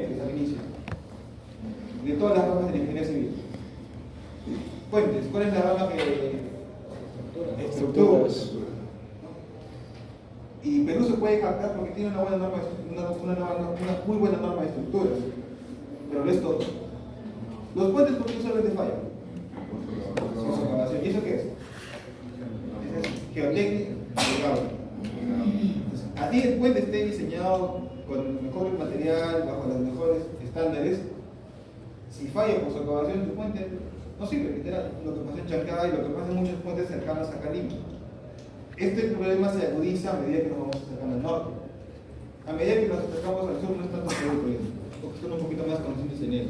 al inicio, de todas las ramas de la ingeniería civil. Puentes, ¿cuál es la rama que estructuras? Y Perú se puede captar porque tiene una buena norma, una muy buena norma de estructuras, pero no es todo. Los puentes, ¿por qué solamente fallan? ¿Y eso qué es? Es geotécnica y a ti el puente esté diseñado con el mejor material, bajo los mejores estándares. Si falla por su acabación, tu puente no sirve, literal. Lo que pasa en Chancay y lo que pasa en muchos puentes cercanos a Lima. Este problema se agudiza a medida que nos vamos acercando al norte. A medida que nos acercamos al sur no es tanto el problema, porque son un poquito más conocidos en él.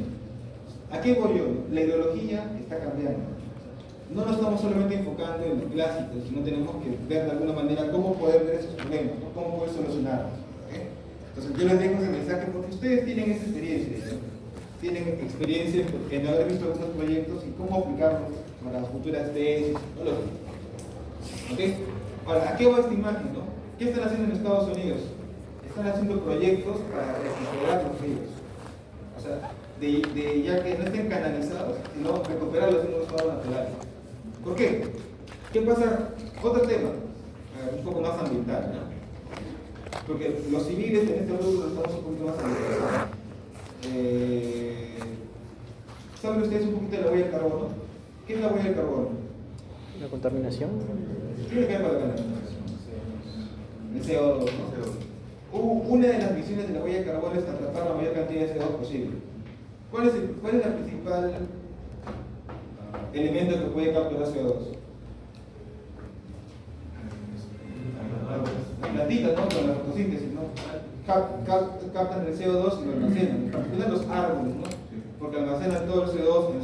¿A qué voy yo? La ideología está cambiando. No nos estamos solamente enfocando en los clásicos, sino tenemos que ver de alguna manera cómo poder ver esos problemas, ¿no? Cómo poder solucionarlos. ¿Okay? Entonces yo les dejo ese mensaje porque ustedes tienen esa experiencia, ¿no? Tienen experiencia en haber visto algunos proyectos y cómo aplicarlos para las futuras tesis, ¿no? ¿Okay? Ahora, ¿a qué va esta imagen? ¿No? ¿Qué están haciendo en Estados Unidos? Están haciendo proyectos para recuperar los ríos. O sea, ya que no estén canalizados, sino recuperarlos en un estado natural. ¿Por qué? ¿Qué pasa? Otro tema, un poco más ambiental, ¿no? Porque los civiles en este grupo estamos un poquito más ambientales. ¿Saben ustedes un poquito de la huella de carbono? ¿Qué es la huella de carbono? ¿La contaminación? ¿Qué tiene que ver con la contaminación? El CO2, ¿no? Una de las misiones de la huella de carbono es atrapar la mayor cantidad de CO2 posible. ¿Cuál es el principal elemento que puede capturar CO2? Las plantitas, ¿no? Con la fotosíntesis, ¿no? Captan el CO2 y lo almacenan. En particular los árboles, ¿no? Porque almacenan todo el CO2 en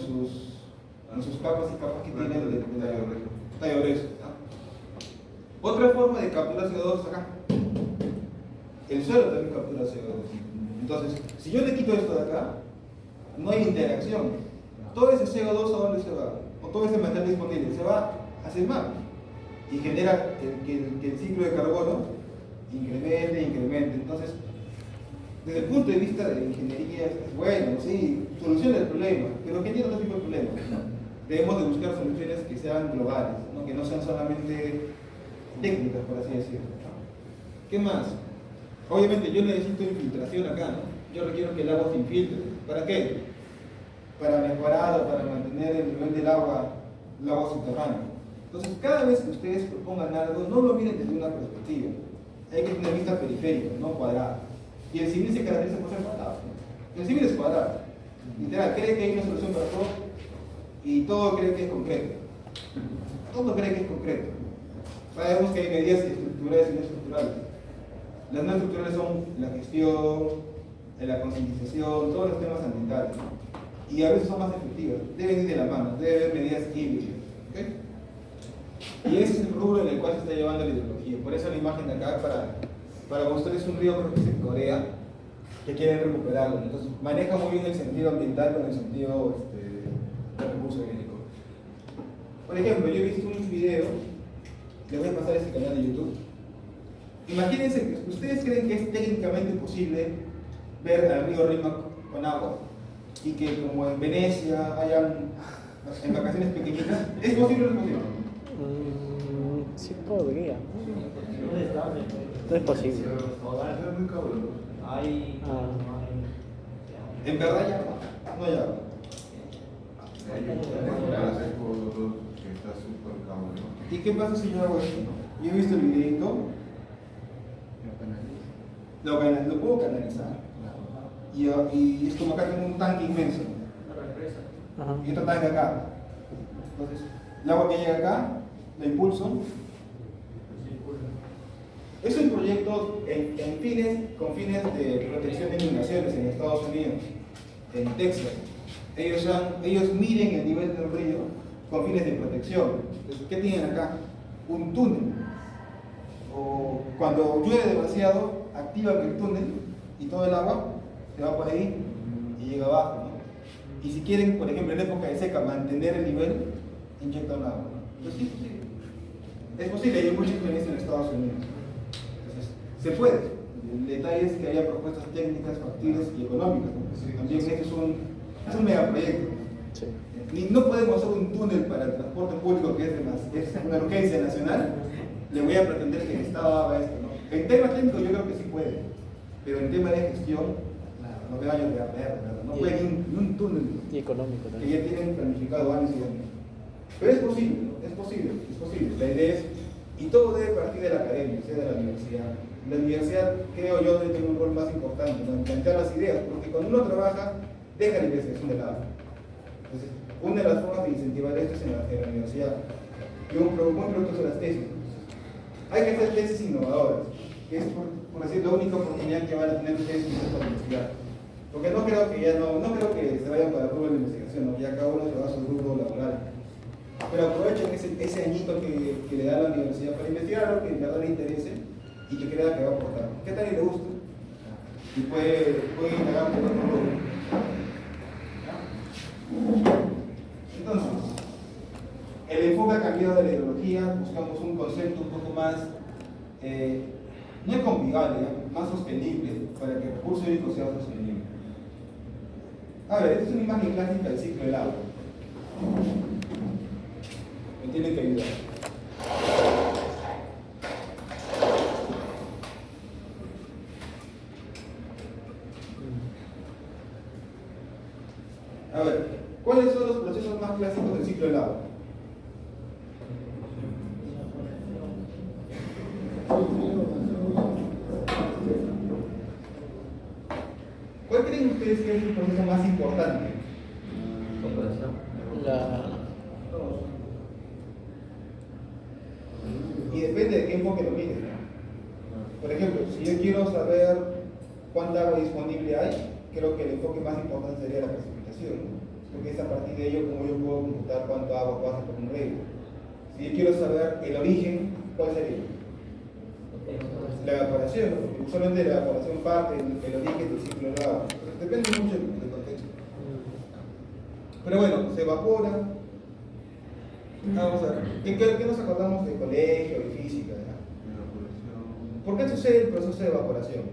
sus capas y capas que tienen de tallo grueso, ¿no? Otra forma de capturar CO2 es acá. El suelo también captura CO2. Entonces, si yo le quito esto de acá, no hay interacción. Todo ese CO2 ¿a dónde se va? O todo ese material disponible se va hacia el mar y genera que el ciclo de carbono incremente. Entonces, desde el punto de vista de la ingeniería es bueno, sí, soluciona el problema, pero genera otro tipo de problemas, ¿no? Debemos de buscar soluciones que sean globales, ¿no? Que no sean solamente técnicas, por así decirlo, ¿no? ¿Qué más? Obviamente yo necesito infiltración acá, ¿no? Yo requiero que el agua se infiltre. ¿Para qué? Para mejorar o para mantener el nivel del agua subterráneo. Entonces, cada vez que ustedes propongan algo, no lo miren desde una perspectiva. Hay que tener vista periférica, no cuadrada. Y el civil se caracteriza por ser cuadrado, ¿no? El civil es cuadrado. Literal, cree que hay una solución para todo y todo cree que es concreto. Todo cree que es concreto. Sabemos que hay medidas estructurales y no estructurales. Las no estructurales son la gestión, la concientización, todos los temas ambientales, ¿no? Y a veces son más efectivas, deben ir de la mano, deben haber medidas híbridas, ¿okay? Y ese es el rubro en el cual se está llevando la ideología. Por eso la imagen de acá para mostrarles un río, creo que es en Corea, que quieren recuperarlo. Entonces maneja muy bien el sentido ambiental con el sentido del recurso hídrico. Por ejemplo, yo he visto un video, les voy a pasar este canal de YouTube. Imagínense que ustedes creen que es técnicamente posible ver al río Rímac con agua y que como en Venecia hayan embarcaciones pequeñitas. ¿Es posible o no es posible? Sí podría. No es posible. En verdad ya no hay agua. ¿Y qué pasa si yo hago esto? Yo he visto el videito, lo puedo canalizar. Y es como acá tengo un tanque inmenso. Y otro tanque acá. Entonces, el agua que llega acá, la impulso. Es un proyecto con fines de protección de inundaciones en Estados Unidos, en Texas. Ellos miden el nivel del río con fines de protección. Entonces, ¿qué tienen acá? Un túnel. O cuando llueve demasiado, activan el túnel y todo el agua se va por ahí y llega abajo, ¿no? Y si quieren, por ejemplo, en época de seca, mantener el nivel, inyectan agua, ¿no? Entonces, sí, es posible, hay mucha experiencia en Estados Unidos. Entonces, se puede. El detalle es que haya propuestas técnicas, factibles y económicas, ¿no? También esto es un megaproyecto. Sí. No podemos hacer un túnel para el transporte público que es una urgencia nacional. Le voy a pretender que el Estado haga esto, ¿no? En tema técnico yo creo que sí puede, pero en tema de gestión, no veo años de perder, ¿verdad? No puede ni un túnel Y económico que también. ya tienen planificado años y años. Pero es posible, ¿no? Es posible. La idea es, y todo debe partir de la academia, o sea, de la universidad. La universidad, creo yo, debe tener un rol más importante, ¿no? En plantear las ideas, porque cuando uno trabaja, deja la investigación de lado. Entonces, una de las formas de incentivar esto es en la universidad. Y un producto son las tesis. Hay que hacer tesis innovadoras, que es, por decir, la única oportunidad que van a tener ustedes en esta universidad. Porque no creo que se vayan para el rubro de la investigación, ¿no? Ya cada uno se va a su rubro laboral. Pero aprovechen ese añito que le da la universidad para investigar algo que en verdad le interese y que crea que va a aportar. ¿Qué tal y le gusta? Y puede indagar por otro rubro. Entonces, el enfoque ha cambiado de la ideología, buscamos un concepto un poco más, no es complicable, más sostenible, para que el recurso hídrico sea sostenible. A ver, esta es una imagen clásica del ciclo del agua. Me tienen que ayudar. A ver, ¿cuáles son los procesos más clásicos del ciclo del agua? ¿Cuál creen ustedes que es el proceso más importante? Y depende de qué enfoque lo miren. Por ejemplo, si yo quiero saber cuánta agua disponible hay, creo que el enfoque más importante sería la precipitación, ¿no? Porque es a partir de ello como yo puedo computar cuánto agua pasa por un riego. Si yo quiero saber el origen, ¿cuál sería? La evaporación, ¿no? Porque usualmente la evaporación parte del origen del ciclo del agua. Pero depende mucho del contexto. Pero bueno, se evapora. Vamos a ver, ¿qué nos acordamos de colegio y física? ¿Ya? ¿Por qué sucede el proceso de evaporación?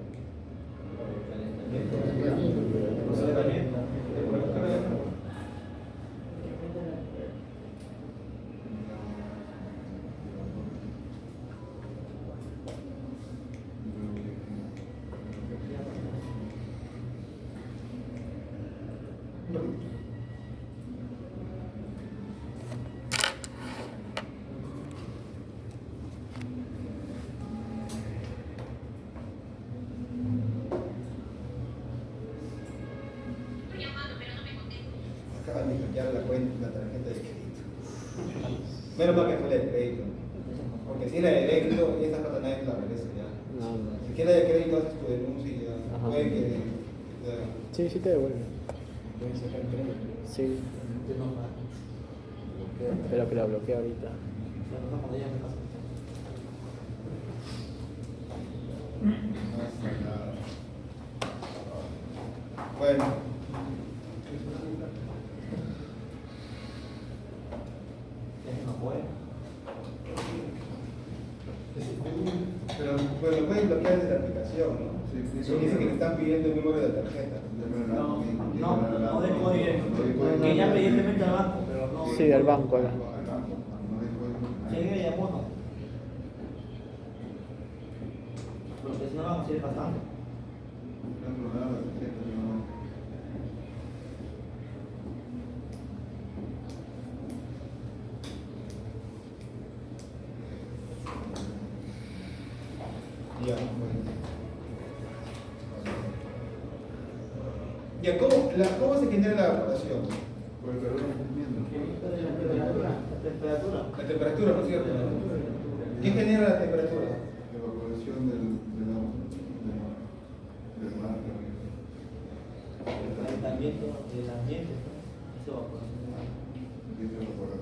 Acaban de hackear la cuenta, la tarjeta de crédito. Menos mal que fue la de crédito. Porque si era de débito, esa plata nadie la regresa ya. Si quieres de crédito, haces tu denuncia y ya. Puede que Sí, sí te devuelven. pueden sacar crédito. Sí. Pero que la bloquea ahorita. Bueno. Pero pues lo pueden bloquear desde la aplicación, ¿no? Eso dice que le están pidiendo el número de la tarjeta. No de código, que ya evidentemente al banco, pero no. Sí, al banco ahora. Llegue y abono. Porque si no vamos a ir pasando. Ya, bueno. Ya, ¿cómo se genera la evaporación? Por el calor hirviendo. La temperatura, ¿no es cierto? ¿Qué genera la temperatura? La evaporación del mar. El calentamiento del ambiente, eso va por Empieza a evaporar.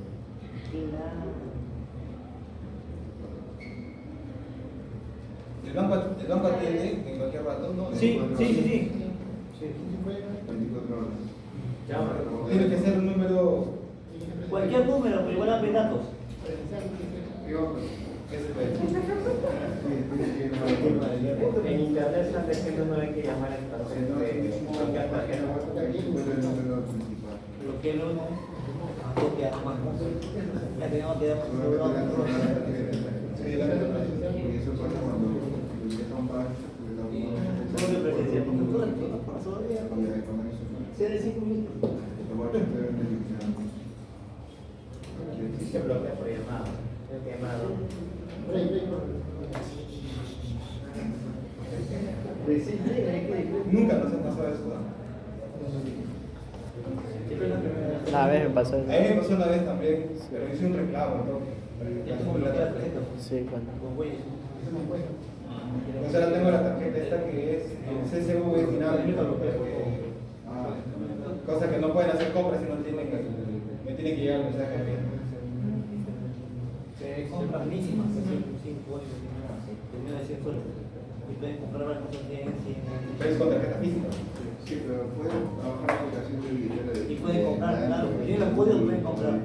El banco atiende en cualquier rato, ¿no? Sí. 24 horas. Tiene que ser un número. Cualquier número, pero igual a datos. ¿Qué onda? ¿Qué se puede? Sí, En internet están diciendo no hay que llamar a estación de lo que no ya tenemos que dar eso pasa cuando empieza un par, se bloquea por llamada. Nunca nos ha pasado esto. Una vez me pasó A mí me pasó una vez también, pero hice un reclamo, ¿no? Sí, cuando. Entonces ahora tengo la tarjeta esta que es CCV dinámica, cosa que no pueden hacer compras si no tienen que, me tiene que llegar el mensaje a mí. Compras mínimas, 5 horas, termina de 100 soles. Y pueden comprar las cosas bien, Pero es con tarjeta física. sí, pero pueden trabajar la aplicación de billetera de y pueden comprar, claro. Tienen el código, pueden comprar.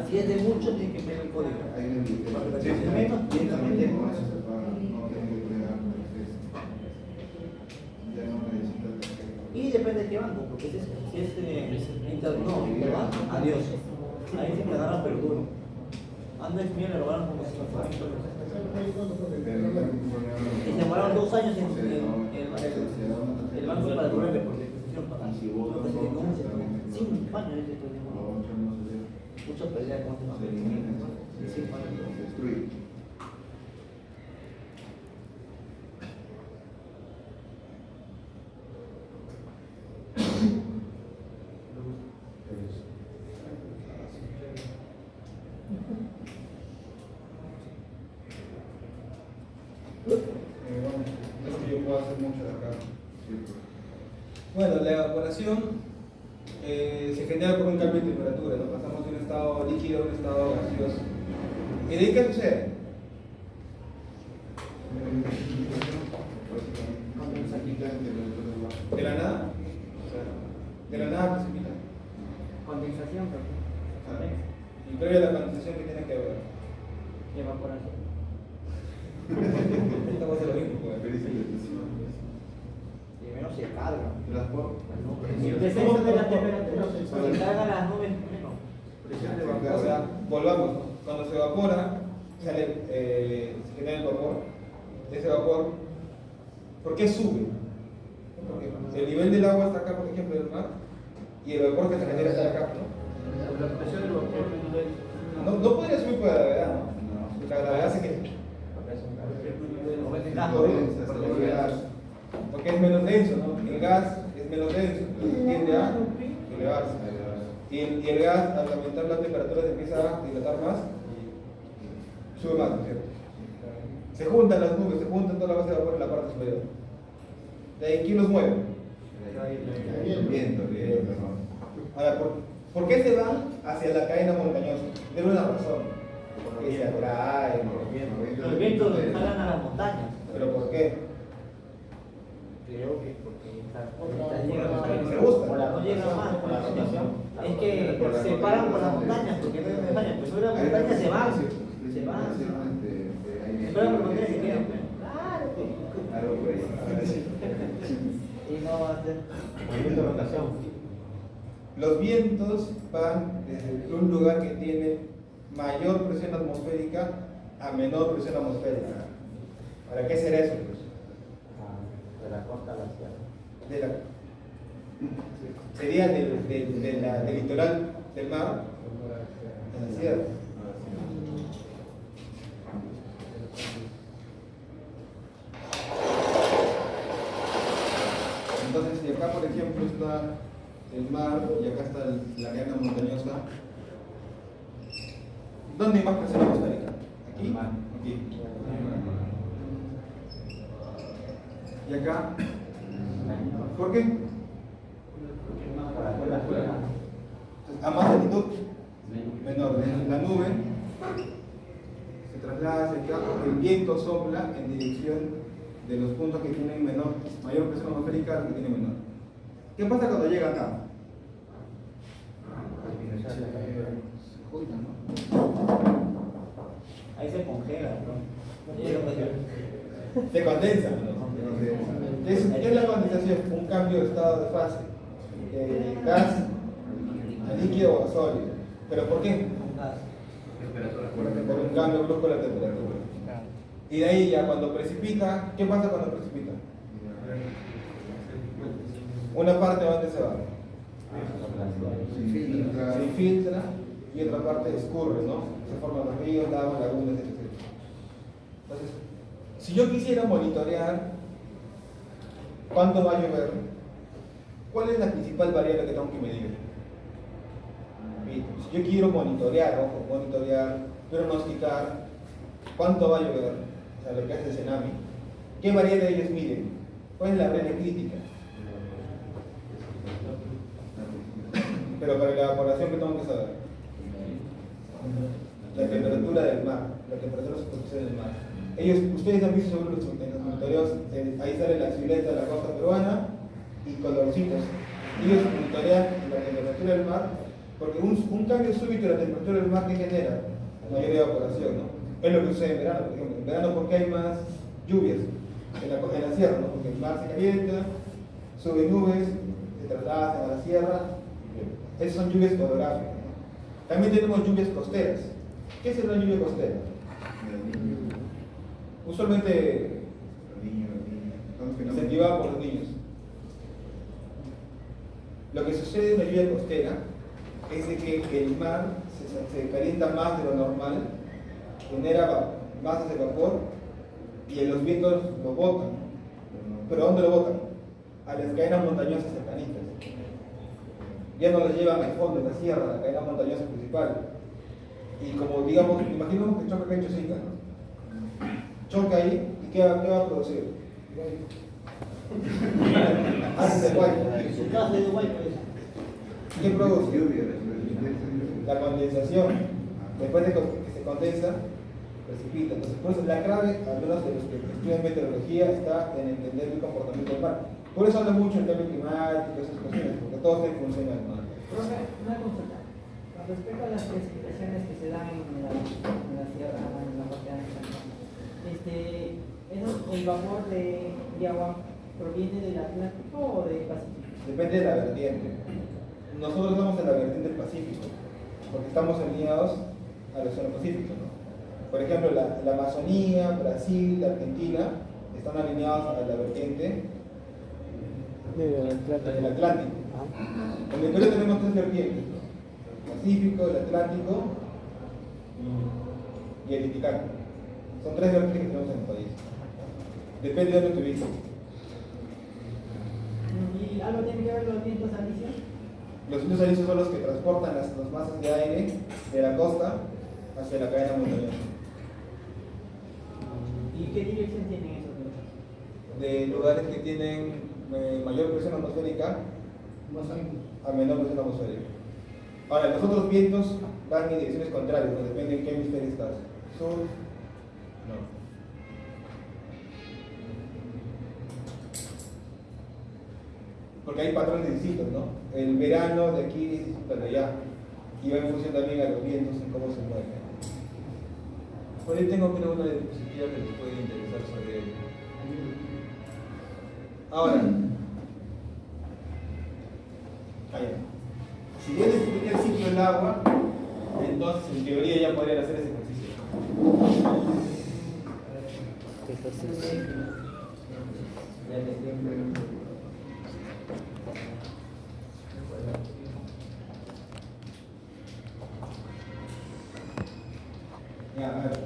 Si es de mucho, tienen que tener el código. Hay una billetera. Para que la menos, directamente. Con eso se paga, no tienen que entregar ya no necesitan tarjeta. Y depende de qué banco, porque si es interbanco, adiós. Ahí sí me agarran pero duro. Ando en le robaron como 50 soles. Y se demoraron 2 años en el banco para devolverle porque pusieron para 5 años ese problema. Muchas peleas con este banco. 5 años. Bueno, es que yo puedo hacer mucho de acá. Bueno, la evaporación se genera por un cambio de temperatura, ¿no? Pasamos de un estado líquido a un estado gaseoso. ¿Y de ahí qué sucede? De la nada. O sea, de la nada precipita. Condensación, Y previo a la condensación, ¿qué tiene que ver? evaporación. Esta va a ser lo mismo, pues. Primero se carga. Transporte. El descenso de la temperatura se cargan las nubes menos. O sea, volvamos, ¿no? Cuando se evapora, se genera el vapor. Ese vapor, ¿por qué sube? Porque el nivel del agua está acá, por ejemplo, del mar, y el vapor que se genera está acá, ¿no? La presión del vapor No podría subir por la gravedad, ¿no? La gravedad hace que. Porque es menos denso, ¿no? El gas es menos denso, tiende a elevarse. Y el gas, al aumentar la temperatura, se empieza a dilatar más, sube más, ¿no es cierto? Se juntan las nubes, se juntan toda la base de vapor en la parte superior. ¿De ahí quién los mueve? El viento. Ahora, ¿por qué se van hacia la cadena montañosa? Tiene una razón. Porque se atraen. Los vientos jalan a las montañas. ¿Pero por qué? Creo que porque esta llega Se gusta. no llega más por la rotación. Es que se paran por las montañas, porque no hay montañas. Pues sobre las montañas se van. Se van. Se paran por las montañas y se quedan. Claro. Y no va a ser movimiento de rotación. Los vientos van desde un lugar que tiene mayor presión atmosférica a menor presión atmosférica. ¿Para qué será eso? Pues? De la costa a la sierra. Sería del litoral del mar a la sierra. Entonces, si acá por ejemplo está el mar y acá está la cadena montañosa, ¿dónde hay más presión atmosférica? ¿Aquí? Aquí. ¿Y acá? ¿Por qué? A más altitud, menor. La nube se traslada hacia acá porque el viento sopla en dirección de los puntos que tienen mayor presión atmosférica a los que tienen menor. ¿Qué pasa cuando llega acá? Ahí se congela, ¿no? Se condensa. ¿Qué es la condensación? Un cambio de estado de fase. De gas a líquido o a sólido. ¿Pero por qué? Por un cambio brusco de la temperatura. Y de ahí ya cuando precipita, ¿qué pasa cuando precipita? Una parte ¿a dónde se va? Se infiltra y otra parte escurre, ¿no? Se forman los ríos, lagos, lagunas, etc. Entonces, si yo quisiera monitorear cuánto va a llover, ¿cuál es la principal variable que tengo que medir? Si yo quiero monitorear, pronosticar cuánto va a llover, o sea, lo que hace el tsunami, ¿qué variable ellos miden? ¿Cuál es la variable crítica? Pero para la evaporación, ¿qué tengo que saber? La temperatura del mar, la temperatura superficial del mar. Ustedes han visto seguro en los monitoreos, ahí sale la silueta de la costa peruana y colorcitos. Ellos monitorean la temperatura del mar porque un cambio súbito de la temperatura del mar que genera mayor evaporación, ¿no? Es lo que sucede en verano, por ejemplo. En verano, ¿por qué hay más lluvias? En la sierra, ¿no? Porque el mar se calienta, suben nubes, se trasladan a la sierra. Esas son lluvias orográficas, ¿no? También tenemos lluvias costeras. ¿Qué es una lluvia costera? Usualmente incentivada por los niños. Lo que sucede en la lluvia costera es de que el mar se calienta más de lo normal, genera masas de vapor y los vientos lo botan. ¿Pero a dónde lo botan? A las cadenas montañosas cercanitas. Ya no las llevan al fondo de la sierra, la cadena montañosa principal. Y como digamos, imaginemos que choca acá en Chosica, ¿no? Choca ahí y ¿qué va a producir? Hace de guay. ¿Qué produce? La condensación. Después de que se condensa, precipita. Entonces, por eso la clave, al menos de los que estudian meteorología, está en entender el comportamiento del mar. Por eso habla mucho el cambio climático y esas cuestiones, porque todo está en función del mar. Profe, una consulta. Con respecto a las precipitaciones que se dan en la sierra, en la parte alta, ¿el vapor de agua proviene del Atlántico o del Pacífico? Depende de la vertiente. Nosotros estamos en la vertiente del Pacífico, porque estamos alineados al Océano Pacífico, ¿no? Por ejemplo, la Amazonía, Brasil, Argentina están alineados a la vertiente del Atlántico. En el Perú tenemos tres vertientes, ¿no? El Pacífico, el Atlántico y el Titicaca. Son tres vertientes que tenemos en el país. Depende de donde te ubiques. ¿Y algo tiene que ver los vientos alisios? Los vientos alisios son los que transportan las masas de aire de la costa hacia la cadena montañosa. ¿Y qué dirección tienen esos vientos? De lugares que tienen mayor presión atmosférica a menor presión atmosférica. Ahora, los otros vientos van en direcciones contrarias, ¿no? Depende en qué hemisferio estás. Sur, no. Porque hay patrones distintos, ¿no? El verano de aquí es distinto al de allá. Y va en función también a los vientos y cómo se mueven. Por ahí tengo una diapositiva que les puede interesar sobre ello. Ahora, si yo descubrí el ciclo del agua, entonces en teoría ya podrían hacer ese ejercicio. Ya, a ver.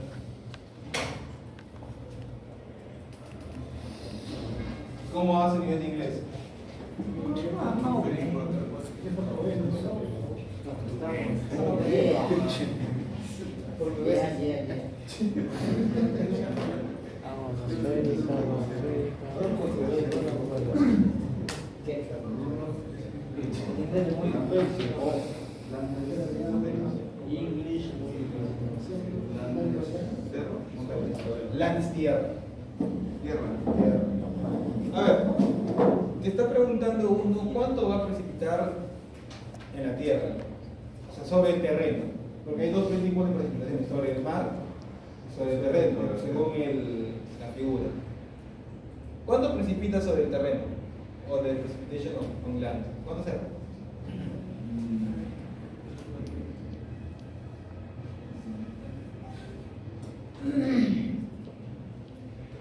¿Cómo hace nivel de inglés? Land tierra. A ver, te está preguntando uno cuánto va a precipitar en la tierra, o sea, sobre el terreno, porque hay dos tipos de precipitaciones, sobre el mar y sobre el terreno, según la figura. ¿Cuánto precipita sobre el terreno? O de precipitation on land. ¿Cuánto será?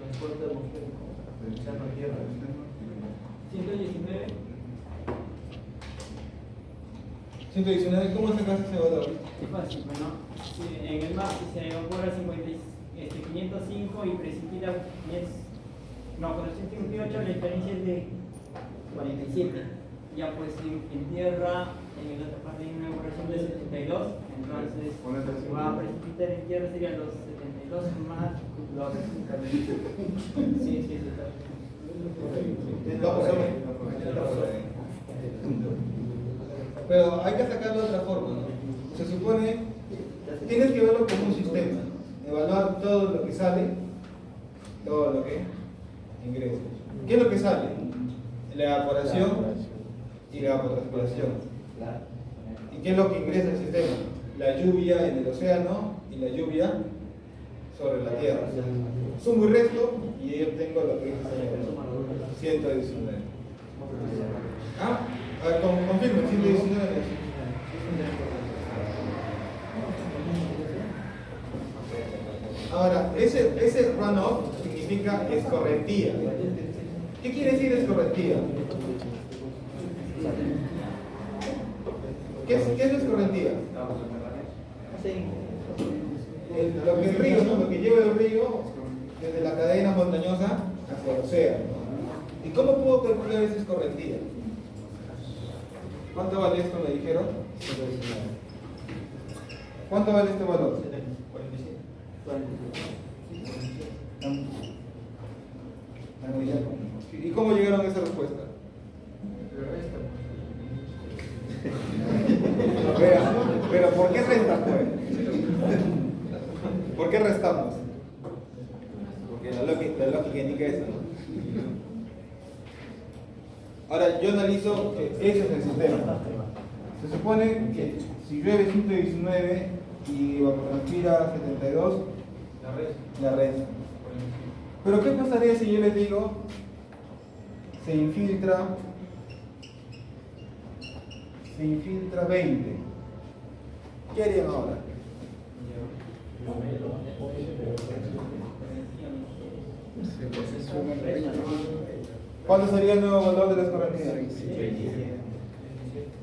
Transporte atmosférico. Externo a tierra, externo. 119. 119, ¿cómo sacas ese valor? Es fácil, bueno, si en el mar si se evapora 505 y precipita 458, la diferencia es de 47. Ya pues en tierra, en la otra parte hay una evaporación de 72, entonces va a precipitar en tierra serían los 72 más los... Sí, está. Pero hay que sacarlo de otra forma, ¿no? Se supone, tienes que verlo como un sistema, evaluar todo lo que sale, todo lo que ingresa. ¿Qué es lo que sale? La evaporación y la evapotranspiración. ¿Y qué es lo que ingresa al sistema? La lluvia en el océano y la lluvia sobre la tierra. Sumo y resto y yo obtengo lo que es 119. ¿Ah? A ver, confirme, 119. Ahora, ese runoff significa escorrentía. ¿Qué quiere decir escorrentía? ¿Qué es escorrentía? Lo que el río, ¿no? Lo que lleva el río desde la cadena montañosa hacia el océano. ¿Y cómo puedo calcular esa escorrentía? ¿Cuánto vale esto? Me dijeron. ¿Cuánto vale este valor? 47. ¿Y cómo llegaron a esa respuesta? Pero ¿por qué restan, pues? ¿Por qué restamos? Porque la lógica indica eso, ¿no? Ahora, yo analizo que ese es el sistema. Se supone que si llueve 119 y evapotranspira 72, la resta. Pero ¿qué pasaría si yo les digo se infiltra 20? ¿Qué harían ahora? ¿Cuánto sería el nuevo valor de la escorrentía?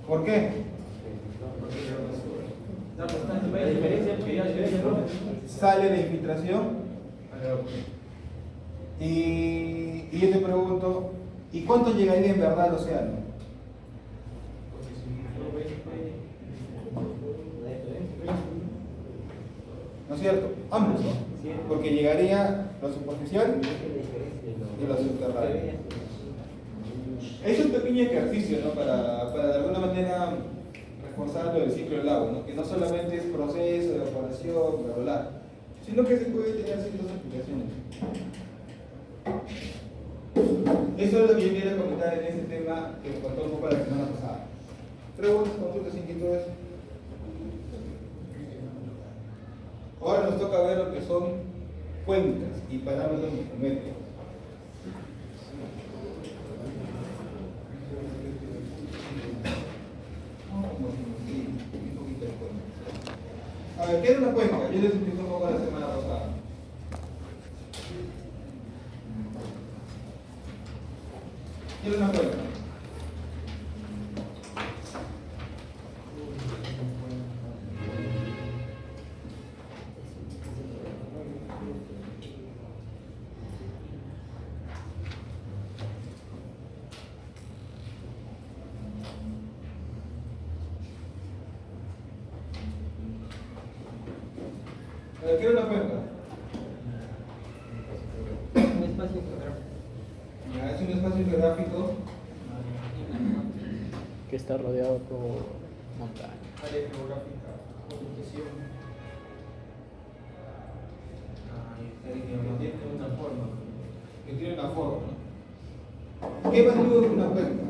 ¿Por qué? Sale la infiltración y yo te pregunto, ¿y cuánto llegaría en verdad al océano? ¿No es cierto? Ambos, ¿no? Porque llegaría lo superficial y lo subterráneo. Es un pequeño ejercicio, ¿no? Para de alguna manera reforzar lo del ciclo del agua, ¿no? Que no solamente es proceso de evaporación, bla, bla, bla, sino que se puede tener ciertas aplicaciones. Eso es lo que yo quería comentar en ese tema que me contó un poco la semana pasada. Preguntas, consultas, inquietudes. Ahora nos toca ver lo que son cuencas y parámetros morfométricos. A ver, ¿qué es una cuenca? Yo les expliqué un poco la semana pasada. ¿Qué es una cuenca? ¿Qué es una cuenca? Un espacio geográfico. Ya, es un espacio geográfico que está rodeado por montañas. área geográfica, ubicación. Que tiene una forma. Que tiene una forma. ¿Qué evalúa una cuenca?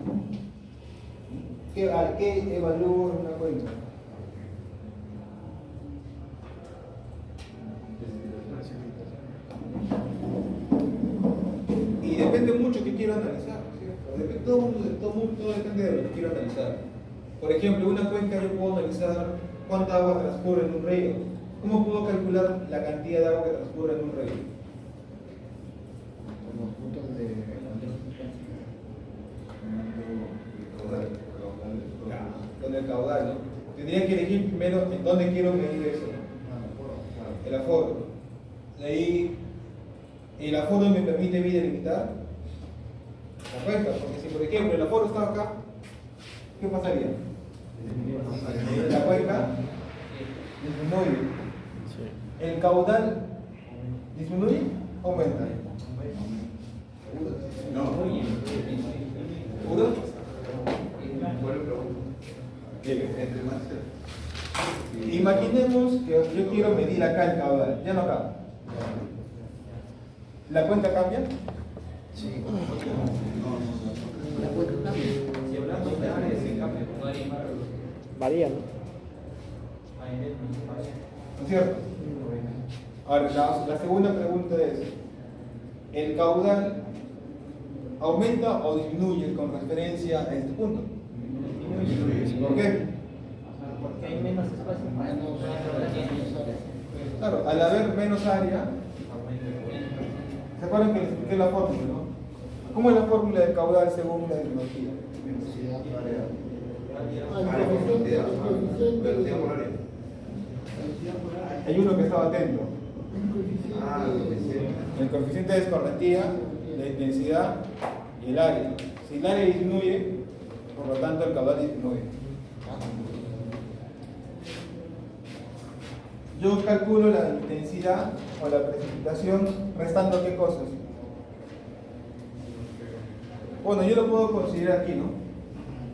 ¿Qué evalúa una cuenca? quiero analizar, ¿cierto? Todo depende de lo que quiero analizar. Por ejemplo, una cuenca yo puedo analizar cuánta agua transcurre en un río. ¿Cómo puedo calcular la cantidad de agua que transcurre en un río? Los puntos de Con el caudal, ¿no? Tendría que elegir primero en dónde quiero medir eso. El aforo. De ahí, el aforo me permite delimitar la cuenca, porque si por ejemplo el aforo estaba acá, ¿qué pasaría? La cuenca disminuye. Sí. ¿El caudal disminuye o aumenta? No. ¿Seguro? Entre más. Imaginemos que yo quiero medir acá el caudal, ya no acá. ¿La cuenca cambia? Sí. La cuenta cambia. Si hablamos de áreas, se cambia con área más. Varía, ¿no? ¿No es cierto? Ahora, la segunda pregunta es, ¿el caudal aumenta o disminuye con referencia a este punto? ¿Por qué? Porque hay menos espacio para Claro, al haber menos área, ¿se acuerdan que les expliqué la fórmula, no? ¿Cómo es la fórmula del caudal según la tecnología? Hay uno que estaba atento. El coeficiente de escorrentía, la intensidad y el área. Si el área disminuye, por lo tanto el caudal disminuye. Yo calculo la intensidad o la precipitación restando qué cosas. Bueno, yo lo puedo considerar aquí, ¿no?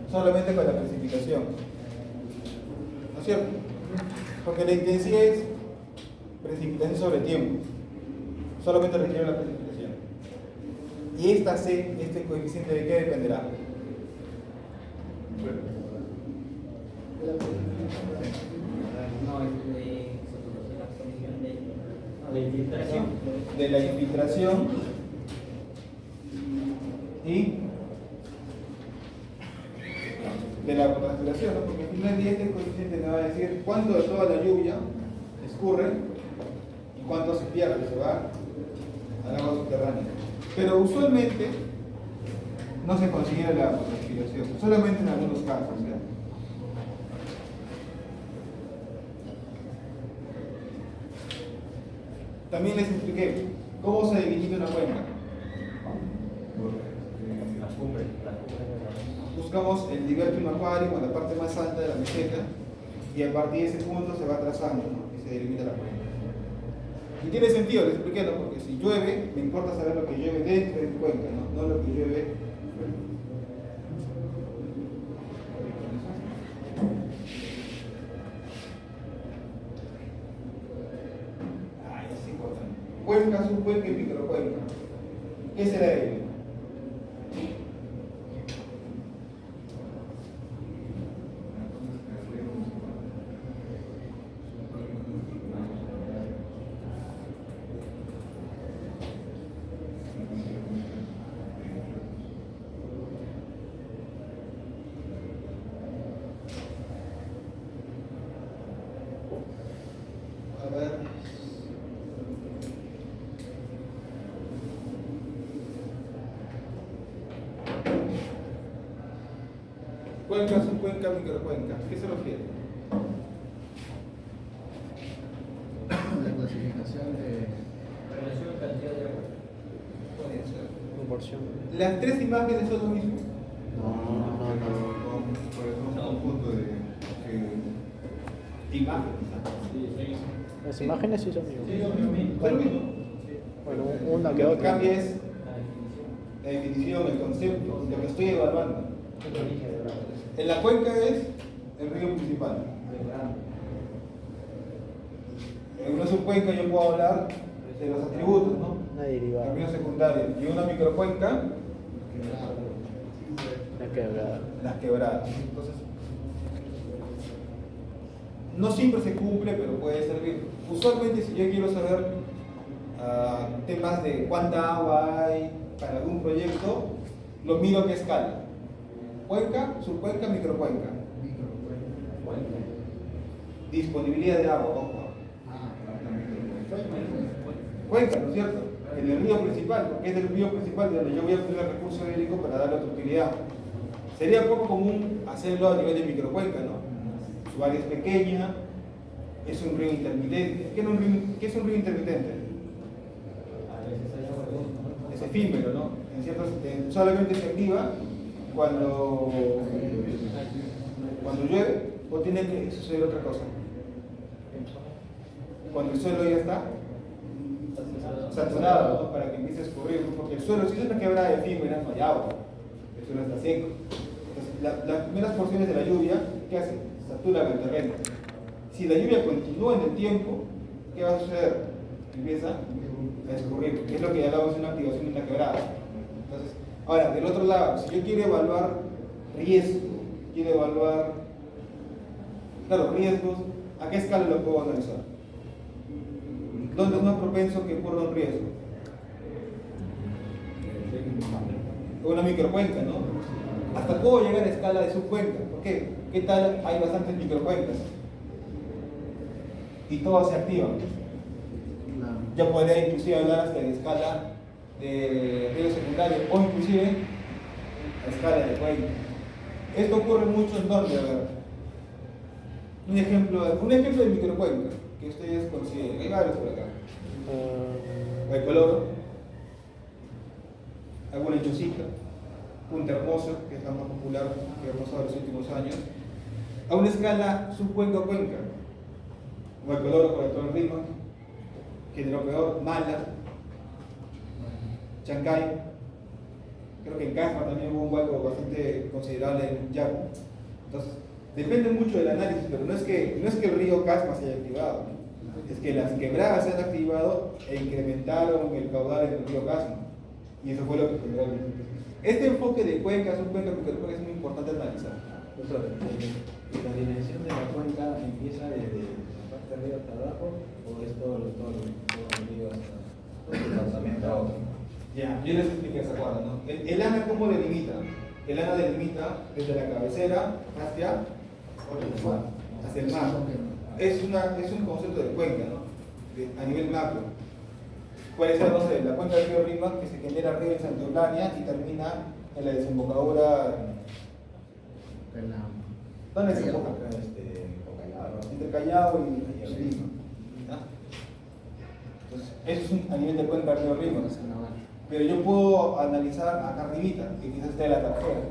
Solamente con la precipitación. ¿No es cierto? Porque la intensidad es precipitación sobre tiempo. Solamente requiere la precipitación. Y esta C, este coeficiente de qué dependerá. No, es de la condición de infiltración. De la infiltración y de la transpiración, ¿no? Porque al final del día este coeficiente me va a decir cuánto de toda la lluvia escurre y cuánto se pierde, se va al agua subterránea. Pero usualmente no se considera la transpiración, solamente en algunos casos, ¿ya? También les expliqué cómo se divide una cuenca. Buscamos el divertium aquarium, la parte más alta de la meseta, y a partir de ese punto se va trazando, ¿no? Y se delimita la cuenca. Y tiene sentido, les expliqué, ¿no? Porque si llueve, me importa saber lo que llueve dentro de mi cuenca, no lo que llueve fuera. Es importante. Cuenca, subcuenca y microcuenca. ¿Qué será ello? A ver. Cuenca, subcuenca, microcuenca. ¿Qué se refiere? La clasificación de Relación cantidad de agua. Puede ser. Proporción. Las tres imágenes son lo mismo. por eso un punto de Imágenes. Las imágenes sí son iguales. Son lo mismo. Bueno, una que Lo que otra. cambia es la definición, el concepto, lo que estoy evaluando. En la cuenca es el río principal. En una subcuenca yo puedo hablar de los atributos, ¿no? Una derivada. El río secundario. Y una microcuenca, Una quebrada. las quebradas. Entonces, no siempre se cumple, pero puede servir. Usualmente, si yo quiero saber temas de cuánta agua hay para algún proyecto, lo miro a qué escala. Cuenca, subcuenca, microcuenca. Disponibilidad de agua, ojo. Cuenca, ¿no es cierto? En el río principal, porque es el río principal de donde yo voy a obtener el recurso hídrico para darle otra utilidad. Sería poco común hacerlo a nivel de microcuenca, ¿no? Su área es pequeña, es un río intermitente. ¿Qué es un río intermitente? Es efímero, ¿no? En ciertos, solamente se activa cuando llueve o tiene que suceder otra cosa. Cuando el suelo ya está saturado, ¿no? Para que empiece a escurrir, porque el suelo, si es una quebrada efímera, no hay agua, el suelo está seco. Entonces, las primeras porciones de la lluvia, ¿qué hace? Saturan el terreno. Si la lluvia continúa en el tiempo, ¿qué va a suceder? Empieza a escurrir, que es lo que hablamos de una activación de una quebrada. Entonces, ahora, del otro lado, si yo quiero evaluar riesgo, quiero evaluar, claro, riesgos, ¿a qué escala lo puedo analizar? ¿Dónde es más propenso que ocurra un riesgo? Una microcuenca, ¿no? Hasta puedo llegar a escala de subcuenca. ¿Por qué? ¿Qué tal? Hay bastantes microcuencas y todas se activan. Ya podría inclusive hablar hasta de escala de río secundario o inclusive a escala de cuenca. Esto ocurre mucho en donde, a ver, un ejemplo de microcuenca que ustedes consideren. Hay varios por acá. Guaycoloro, alguna en Chosica, Punta Hermosa, que es la más popular que ha pasado en los últimos años, a una escala subcuenca o cuenca. Guaycoloro por el todo el Rima, General Peor, Mala, Chancay, creo que en Casma también hubo un hueco bastante considerable en Yaco. Entonces, depende mucho del análisis, pero no es que el río Casma se haya activado, ¿no? Es que las quebradas se han activado e incrementaron el caudal en el río Casma. Y eso fue lo que generó el beneficio. Este enfoque de cuenca, subcuenca, microcuenca es muy importante analizar. Profesor, ¿la dimensión de la cuenca empieza desde la parte de arriba hasta abajo o es todo el río hasta otro? Ya, yo les expliqué esa cuadra, ¿no? El ANA, ¿cómo delimita? El ANA delimita desde la cabecera hacia el mar. Es un concepto de cuenca, ¿no? A nivel macro. Puede ser, no sé, la cuenca del río Rima, que se genera arriba en Santa Eulalia y termina en la desembocadura. ¿Dónde desemboca? Entre Callao y Lima. Entonces, eso es a nivel de cuenca del río Rima. Pero yo puedo analizar acá arribita, que quizás esté la tercera,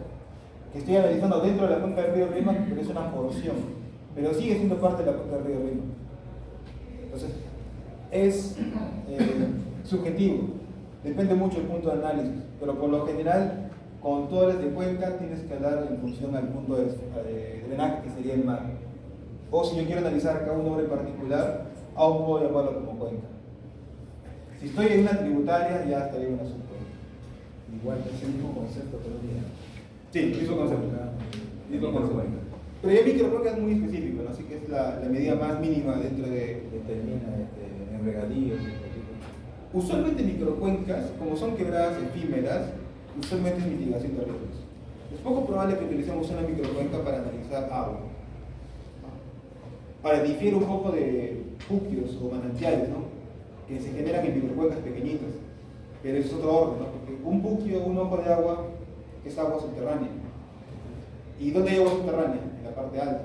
que estoy analizando dentro de la cuenca del río Rima, pero es una porción, pero sigue siendo parte de la cuenca del río Rima. Entonces, es subjetivo, depende mucho del punto de análisis, pero por lo general, con todas las de cuenca tienes que hablar en función al punto de drenaje, que sería el mar. O si yo quiero analizar cada una obra en particular, aún puedo llamarlo como cuenca. Si estoy en una tributaria, ya estaría en una subcuenca. Igual es el mismo concepto todo el día. Sí, mismo concepto. Mismo concepto. Pero ya microcuenca es muy específico, ¿no? Así que es la medida más mínima dentro de... Determina en regadíos. Usualmente microcuencas, como son quebradas efímeras, usualmente es mitigación de riesgos. Es poco probable que utilicemos una microcuenca para analizar agua. Ahora, difiere un poco de puquios o manantiales, ¿no? Que se generan en microcuencas pequeñitas, pero es otro orden, ¿no? Porque un puquio, un ojo de agua, es agua subterránea. ¿Y dónde hay agua subterránea? En la parte alta,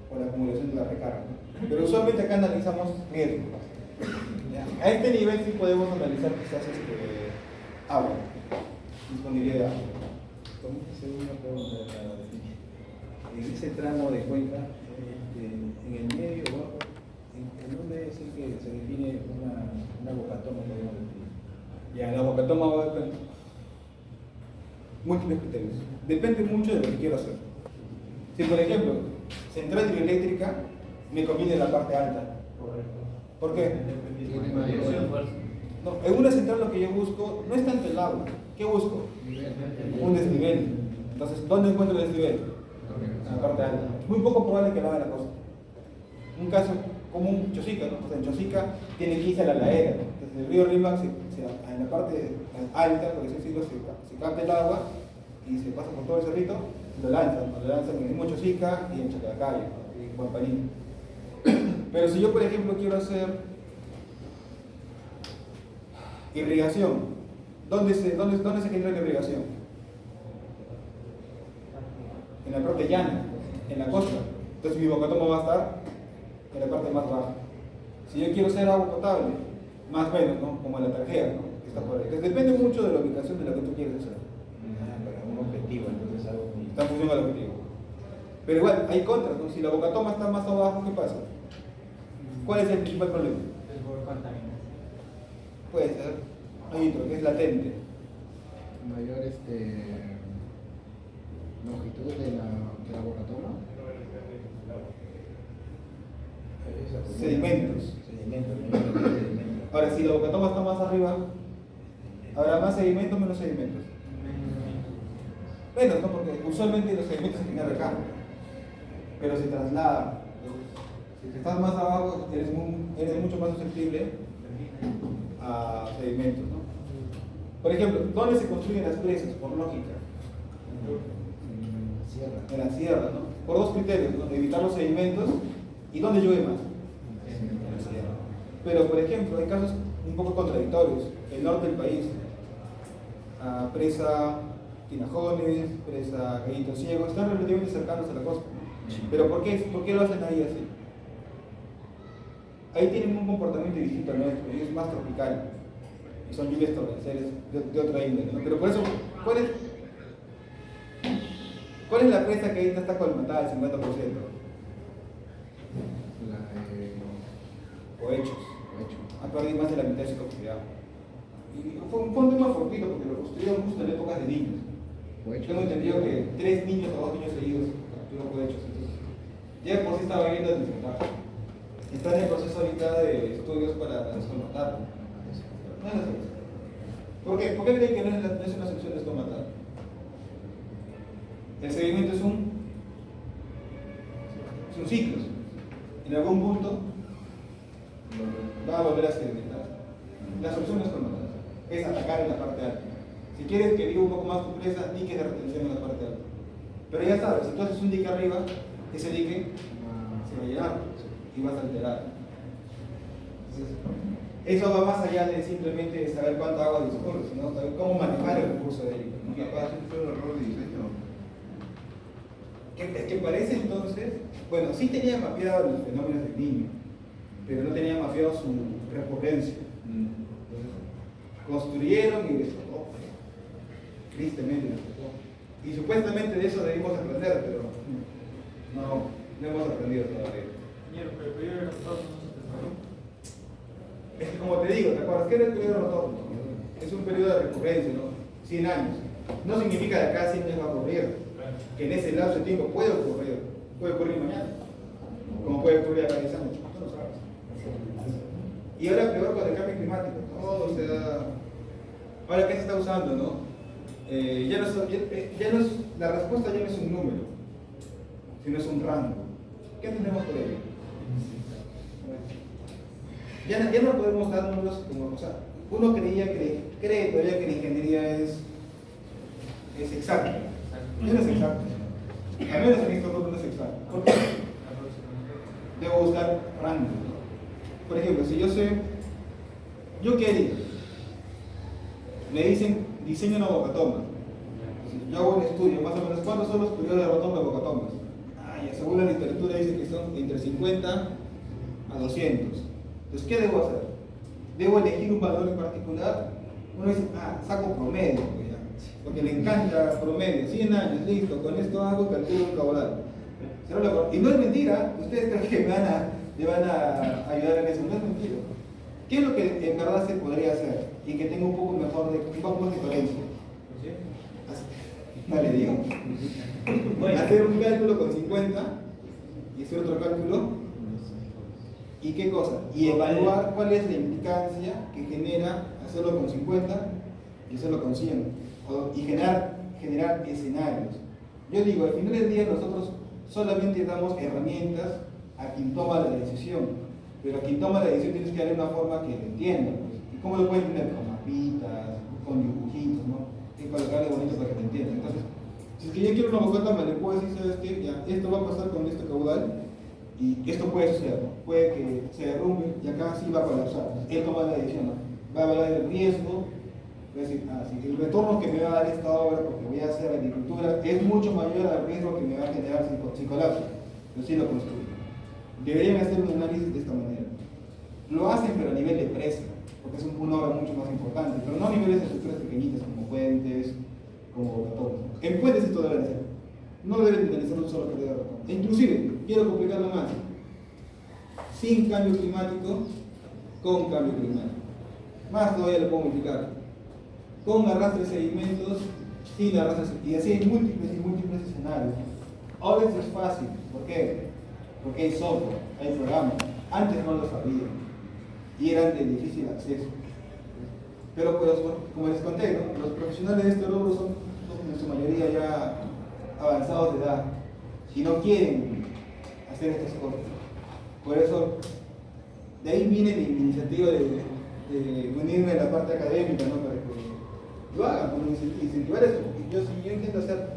por la acumulación de la recarga, ¿no? Pero usualmente acá analizamos riesgo. A este nivel sí podemos analizar quizás agua, disponibilidad de agua. Comienza una pregunta para definir. En ese tramo de cuenca, en el medio o abajo, ¿en dónde es el que se define una bocatoma? Ya, la bocatoma va a depender. Múltiples criterios. Depende mucho de lo que quiero hacer. Si, por ejemplo, central hidroeléctrica, me conviene la parte alta. ¿Por qué? No, en una central lo que yo busco no es tanto el agua. ¿Qué busco? Un desnivel. Entonces, ¿dónde encuentro el desnivel? En la parte alta. Muy poco probable que lo haga la costa. Un caso común, Chosica, ¿no? Pues en Chosica tiene que irse a la ladera. Entonces en el río Rímac, en la parte alta, por así decirlo, se capta el agua y se pasa por todo el cerrito, lo lanzan en Mochosica y en Chacalacayo, en Huampanín. Pero si yo, por ejemplo, quiero hacer irrigación, ¿dónde se genera la irrigación? En la parte llana, en la costa. Entonces mi bocatoma va a estar en la parte más baja. Si yo quiero hacer agua potable, más o menos, ¿no? Como la tarjeta, ¿no? Que está por ahí. Entonces depende mucho de la ubicación de lo que tú quieres hacer. Para un objetivo, entonces algo muy... Está en función al objetivo. Pero igual, hay contras, ¿no? Si la bocatoma está más abajo, ¿qué pasa? ¿Cuál es el principal problema? Es por contaminación. Puede ser. Hay otro, que es latente. Mayor longitud de la bocatoma. Sedimentos. Sedimentos. Ahora, si la bocatoma está más arriba, ¿habrá más sedimentos o menos sedimentos? Menos, ¿no? Porque usualmente los sedimentos se generan acá, pero se trasladan. Si estás más abajo, eres mucho más susceptible a sedimentos, ¿no? Por ejemplo, ¿dónde se construyen las presas? Por lógica. En la sierra, ¿no? Por dos criterios, ¿no? Evitar los sedimentos y ¿dónde llueve más? En la sierra. Pero, por ejemplo, hay casos un poco contradictorios. El norte del país, presa Tinajones, presa Gallito Ciego, están relativamente cercanos a la costa. Pero ¿por qué lo hacen ahí así? Ahí tienen un comportamiento distinto al nuestro, y es más tropical. Y son lluvias torrenciales de otra índole, ¿no? Pero por eso, ¿cuál es la presa que ahorita está colmatada al 50%? Cohechos. Ha perdido más de la mitad de su capacidad. Y fue un tema fortuito porque lo construyeron justo en épocas de niños. Tengo entendido que 3 niños o 2 niños seguidos capturaron cohechos. Entonces, ya por sí estaba viendo el desmontaje. Está en el proceso ahorita de estudios para desconmatar. No es la solución. ¿Por qué? ¿Por qué creen que no es una solución desconmatar? El sedimento es un ciclo. En algún punto va a volver a sedimentar. La solución no es desconmatar, es atacar en la parte alta. Si quieres que viva un poco más tu presa, diques de retención en la parte alta. Pero ya sabes, si tú haces un dique arriba, ese dique se va a llenar y vas a alterar. Entonces, eso va más allá de simplemente saber cuánta agua discurre, sino saber cómo manejar el recurso de ello. ¿No? Capaz fue un error de diseño. Es que parece entonces, bueno, sí tenía mapeado los fenómenos del niño, pero no tenía mapeado su recurrencia. Entonces, construyeron y les tocó. Tristemente les tocó. Y supuestamente de eso debimos aprender, pero no hemos aprendido todavía. Señor, pero el periodo de retorno no se preparó. Es que como te digo, ¿te acuerdas qué era el periodo de retorno? Es un periodo de recurrencia, ¿no? 100 años. No significa que de acá 100 años va a ocurrir. Que en ese lapso de tiempo puede ocurrir mañana. Como puede ocurrir acá 10 años. Tú no sabes. Y ahora peor con el cambio climático. Todo se da. Ahora, ¿qué se está usando, no? La respuesta ya no es un número, sino es un rango. ¿Qué tenemos por ello? Ya no podemos dar números como, o sea, uno cree todavía que la ingeniería es exacta. No es exacta. Al menos en estos grupos no es exacta. ¿Por qué? Debo buscar rangos. Por ejemplo, si yo qué haría, me dicen diseño una bocatoma. Yo hago un estudio, más o menos, ¿cuántos son los periodos de retorno de bocatomas? Ya según la literatura dice que son entre 50 a 200. Entonces, ¿qué debo hacer? ¿Debo elegir un valor en particular? Uno dice, saco promedio, pues ya, porque le encanta promedio, 100 años, listo, con esto hago, calculo un caudal. Y no es mentira, ustedes creen que me van a ayudar en eso, no es mentira. ¿Qué es lo que en verdad se podría hacer y que tenga un poco más de coherencia? No le digo. Hacer un cálculo con 50 y hacer otro cálculo. ¿Y qué cosa? Y evaluar cuál es la implicancia que genera hacerlo con 50 y hacerlo con 100. Y generar escenarios. Yo digo, al final del día nosotros solamente damos herramientas a quien toma la decisión. Pero a quien toma la decisión tienes que darle una forma que lo entienda. Pues. ¿Y cómo lo pueden entender? Con mapitas, con dibujitos, ¿no? Y colocarle bonito para que te entiendan. Entonces, si es que yo quiero una bocota, me le puedo decir, ¿sabes qué? Ya, esto va a pasar con este caudal y esto puede suceder, ¿no? Puede que se derrumbe y acá sí va a colapsar. Él toma la decisión, ¿no? Va a evaluar el riesgo, va a decir, si el retorno que me va a dar esta obra, porque voy a hacer agricultura, es mucho mayor al riesgo que me va a generar si colapsa. Yo sí lo construyo. Deberían hacer un análisis de esta manera. Lo hacen, pero a nivel de empresa, porque es una obra mucho más importante, pero no a niveles de estructuras pequeñitas como puentes, como botones. En puentes esto debe ser. No deben utilizar un solo periodo de ratón. E inclusive, quiero complicarlo más, sin cambio climático, con cambio climático. Más todavía lo puedo multiplicar. Con arrastre de sedimentos, sin arrastre de sedimentos. Y así hay múltiples escenarios. Ahora esto es fácil. ¿Por qué? Porque hay software, hay programas. Antes no lo sabían. Y eran de difícil acceso. Pero pues, como les conté, ¿no? Los profesionales de este rubro son en su mayoría ya avanzados de edad y no quieren hacer estas cosas. Por eso, de ahí viene mi iniciativa de unirme a la parte académica, ¿no? Para que lo hagan, como incentivar eso. Si yo intento hacer,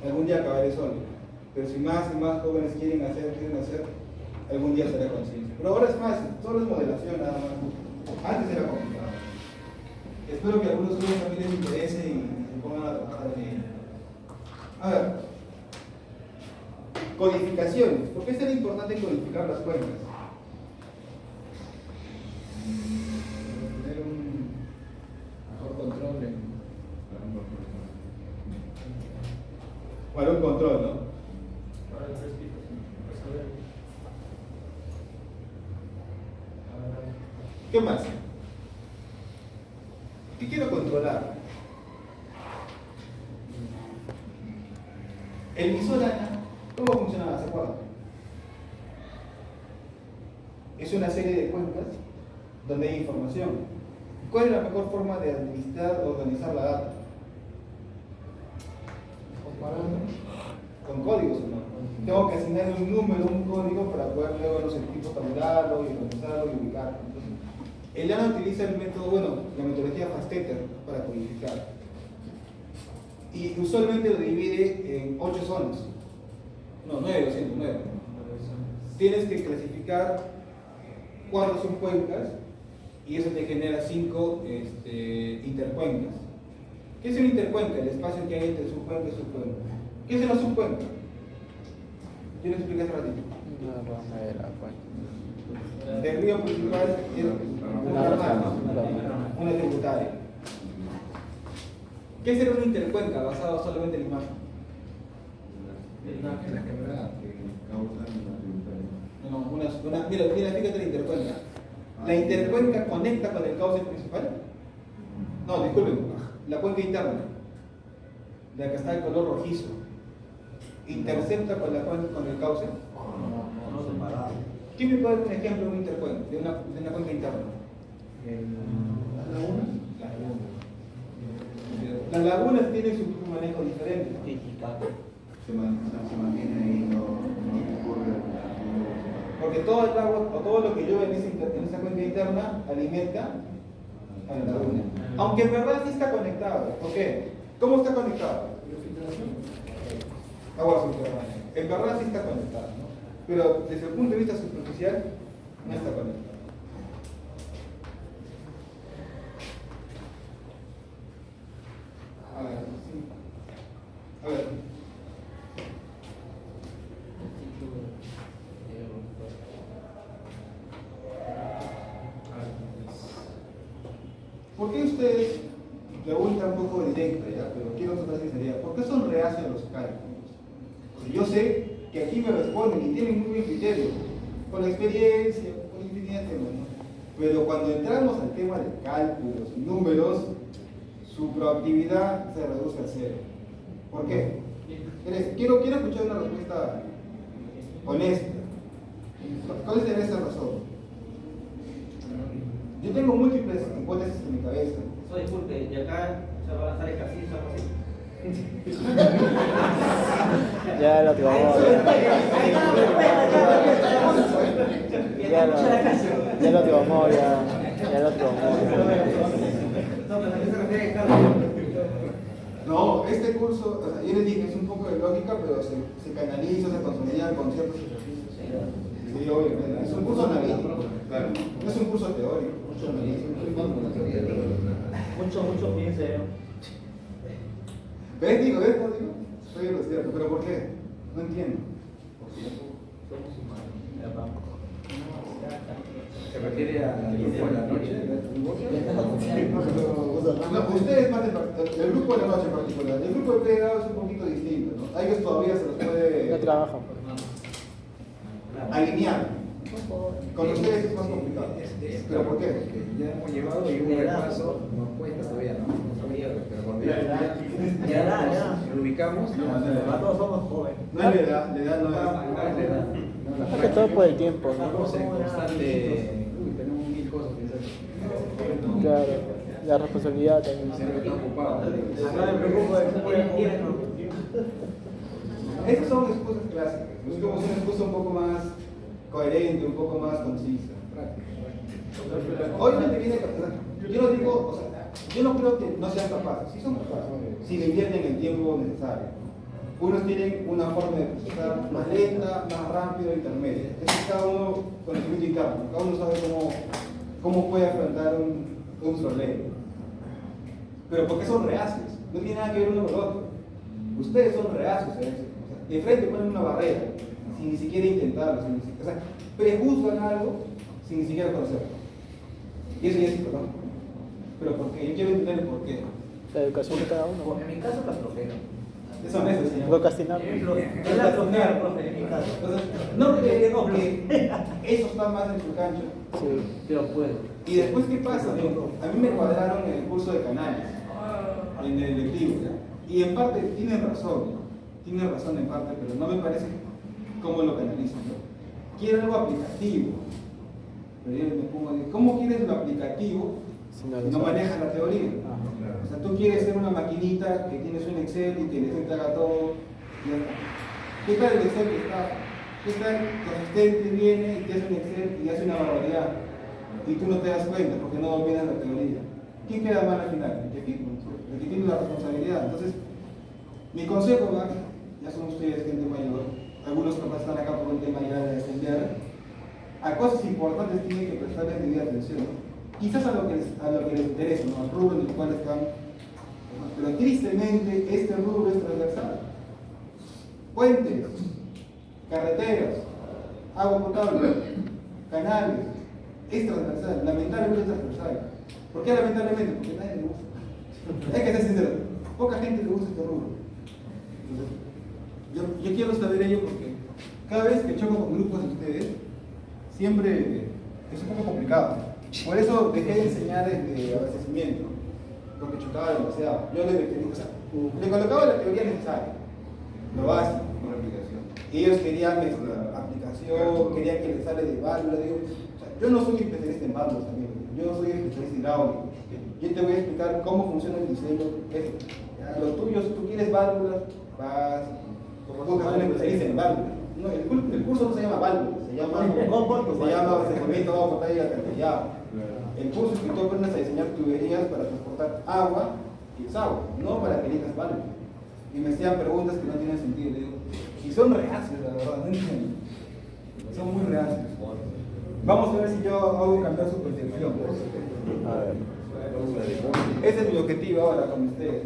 algún día acabaré solo. Pero si más y más jóvenes quieren hacer, algún día será conciencia. Pero ahora es más, solo es modelación nada más. Antes era complicado. Espero que algunos jóvenes también les interese y se pongan a trabajar en ello. A ver, codificaciones. ¿Por qué será importante codificar las cuencas? Tener un mejor control Para un control, ¿no? ¿Qué más? ¿Qué quiero controlar? El Visorana, ¿cómo funciona? ¿Se acuerdan? Es una serie de cuencas donde hay información. ¿Cuál es la mejor forma de administrar o organizar la data? Comparando. Con códigos, ¿o no? Tengo que asignar un número, un código para poder luego los equipos tabularlo y organizarlo y ubicarlo. Entonces, el ANA utiliza el método, la metodología Fastetter para codificar. Y usualmente lo divide en 8 zonas. No, 9, lo siento, 9. Tienes que clasificar cuántas son cuencas y eso te genera 5 intercuencas. ¿Qué es una intercuenca? El espacio que hay entre subcuenca y subcuenca. ¿Qué es una subcuenca? Yo lo expliqué hace ratito. Una rama de la cuenca. Del río principal tiene una rama, una tributaria. ¿Qué será una intercuenca basada solamente en la imagen? Las quebradas que causan la tributaria. No, mira, fíjate la intercuenca. ¿La intercuenca conecta con el cauce principal? No, disculpen, la cuenca interna, la que está de color rojizo, ¿intercepta con el cauce? No separado. ¿Quién me puede dar un ejemplo de una intercuenca, de una cuenca interna? las lagunas. Las lagunas tienen su manejo diferente. Se mantiene ahí, no ocurre. Porque todo el agua o todo lo que llueve en esa cuenca interna alimenta a la laguna. Aunque en verdad sí está conectado. ¿Por qué? ¿Cómo está conectado? Agua subterránea. En verdad sí está conectado, ¿no? Pero desde el punto de vista superficial no está conectado. A ver, sí. A ver. ¿Por qué ustedes, pregunta un poco directa ya, pero quiero otra sinceridad, ¿por qué son reacios a los cálculos? Porque yo sé que aquí me responden y tienen muy buen criterio, con la experiencia, con infinidad de temas, ¿no? Pero cuando entramos al tema de cálculos y números, su proactividad se reduce a cero. ¿Por qué? Quiero escuchar una respuesta honesta. ¿Cuál sería esa razón? Yo tengo múltiples hipótesis en mi cabeza. Disculpe, de acá se va a lanzar ejercicio algo así. Ya lo tomó. Ya lo tomó, ya. Ya lo tomó. No, este curso, o sea, yo les dije, es un poco de lógica, pero se canaliza, se consolida con ciertos ejercicios. Sí, obviamente. Es un curso analítico, claro. No es un curso teórico. Mucho piensa yo. ¿Ves? Digo, estoy en lo cierto, pero ¿por qué? No entiendo. Somos humanos. ¿Se refiere al grupo de la noche? No, ustedes más el grupo de la noche en particular. El grupo de pregrado es un poquito distinto, ¿no? A ellos todavía se los No puede trabajan. alinear. Con ustedes es más complicado. ¿Pero por qué? Porque ya hemos llevado y un repaso, nos cuesta todavía, ¿no? No sabía, pero cuando Ya. lo ubicamos, Todos somos jóvenes. No es la edad no es. Más que todo por el tiempo, ¿no? Estamos en constante, tenemos mil cosas que hacer. Claro, la responsabilidad también. Siempre está ocupado. Acá me preocupa de que voy a tiempo. Esas son excusas clásicas. Buscamos una excusa un poco más coherente, un poco más concisa. Obviamente viene yo no digo, o sea, yo no creo que no sean capaces, sí son capaces, si le invierten el tiempo necesario. Unos tienen una forma de procesar más lenta, más rápida, intermedia. Eso es cada uno conocimiento interno, cada uno sabe cómo puede afrontar un problema. Pero porque son reacios, no tiene nada que ver uno con el otro. Ustedes son reacios a eso. O sea, de frente ponen una barrera, sin ni siquiera intentarlo, o sea, prejuzgan algo sin ni siquiera conocerlo. Y eso ya es psicológico. Pero ¿por qué? Yo quiero entender el por qué. La educación de cada uno. En mi caso, la flojera. Es honesto, señor. Procrastinar. Es la flojera, profe, en mi caso. Entonces, no que eso está más en su cancha. Sí. Pero puedo. Y después, ¿qué pasa? A mí me cuadraron en el curso de canales, en el electivo. Y en parte tienen razón en parte, pero no me parece cómo lo canalizan. ¿No? Quieren algo aplicativo. Pero yo me pongo de, ¿cómo quieres lo aplicativo Si no si lo no sabes. manejas la teoría? Ajá. O sea, tú quieres ser una maquinita que tienes un Excel y que el Excel te haga todo. y ya está. ¿Qué tal el Excel que está? ¿Qué tal tu asistente viene y te hace un Excel y hace una barbaridad? Y tú no te das cuenta porque no dominas la teoría. ¿Quién queda mal al final? El que tiene la responsabilidad. Entonces, mi consejo va, ya son ustedes gente mayor, algunos capaz están acá por un tema ya de estudiar, a cosas importantes tienen que prestarles debida atención. Quizás a lo que les interesa, ¿no? Al rubro en el cual están. Pero tristemente este rubro es transversal. Puentes, carreteras, agua potable, canales, es transversal, lamentablemente es transversal. ¿Por qué lamentablemente? Porque a nadie le gusta. Hay que ser sincero, poca gente le gusta este rubro. Entonces, yo quiero saber ello porque cada vez que choco con grupos de ustedes, siempre es un poco complicado. Por eso dejé de enseñar desde abastecimiento, porque chocaba demasiado. Yo le colocaba la teoría necesaria, lo básico, con la aplicación. Ellos querían aplicación, querían que les sale de válvula. Digo, o sea, yo no soy especialista en válvulas también, yo soy especialista hidráulico. Yo te voy a explicar cómo funciona el diseño. Lo tuyo, si tú quieres válvulas, vas, buscas un especialista en válvulas. No, el curso no se llama válvulas, se llama abastecimiento de agua potable y alcantarillado. El curso es que tú aprendes a diseñar tuberías para transportar agua y desagüe, no para que elijas válvulas. Y me hacían preguntas que no tienen sentido. Le digo, y son reacios, la verdad, no entiendo. Son muy reacios. Vamos a ver si yo hago cambiar su percepción. A ver. Ese es mi objetivo ahora con ustedes.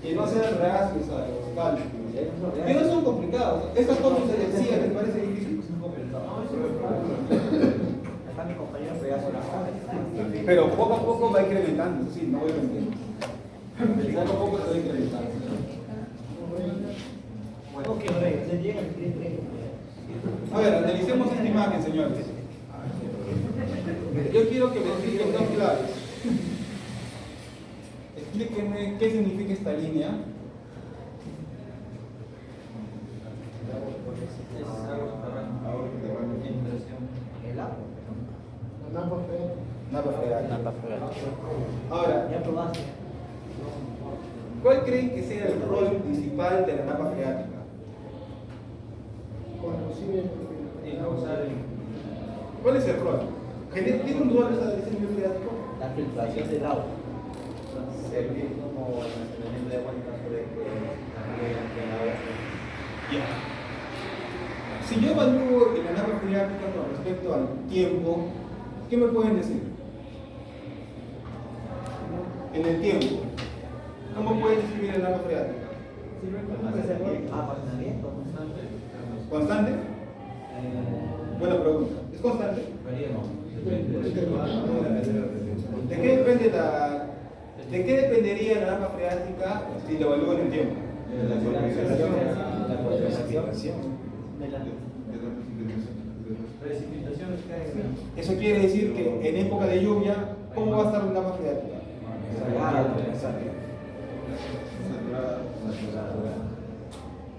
Que no sean reacios a los cálculos. Que no son complicados. Estas cosas se decían, les parece difícil. Acá mi compañero pedazo la joven. Pero poco a poco va incrementando, sí, no voy a mentir. Poco a poco se va incrementando. Ok, se llega al cliente. A ver, analicemos esta imagen, señores. Yo quiero que me expliquen dos claves. Explíquenme qué significa esta línea. El agua. Napa freática. Napa freática. Ahora, Ya probaste. ¿cuál creen que sea el rol principal de la napa freática? ¿Cuál es el rol? ¿Tiene un rol ese nivel freático? La filtración del agua. Servir como almacenamiento de agua en caso de que el agua Ya. Si yo evalúo el análogo freática con respecto al tiempo, ¿qué me pueden decir? En el tiempo, ¿cómo pueden describir el análogo freática? Sirve como reservor. almacenamiento constante. ¿Constante? Buena pregunta. ¿Es constante? ¿De qué dependería la alarma freática si lo evalúo en el tiempo? Precipitaciones que Eso quiere decir que en época de lluvia, ¿cómo va a estar la alarma freática?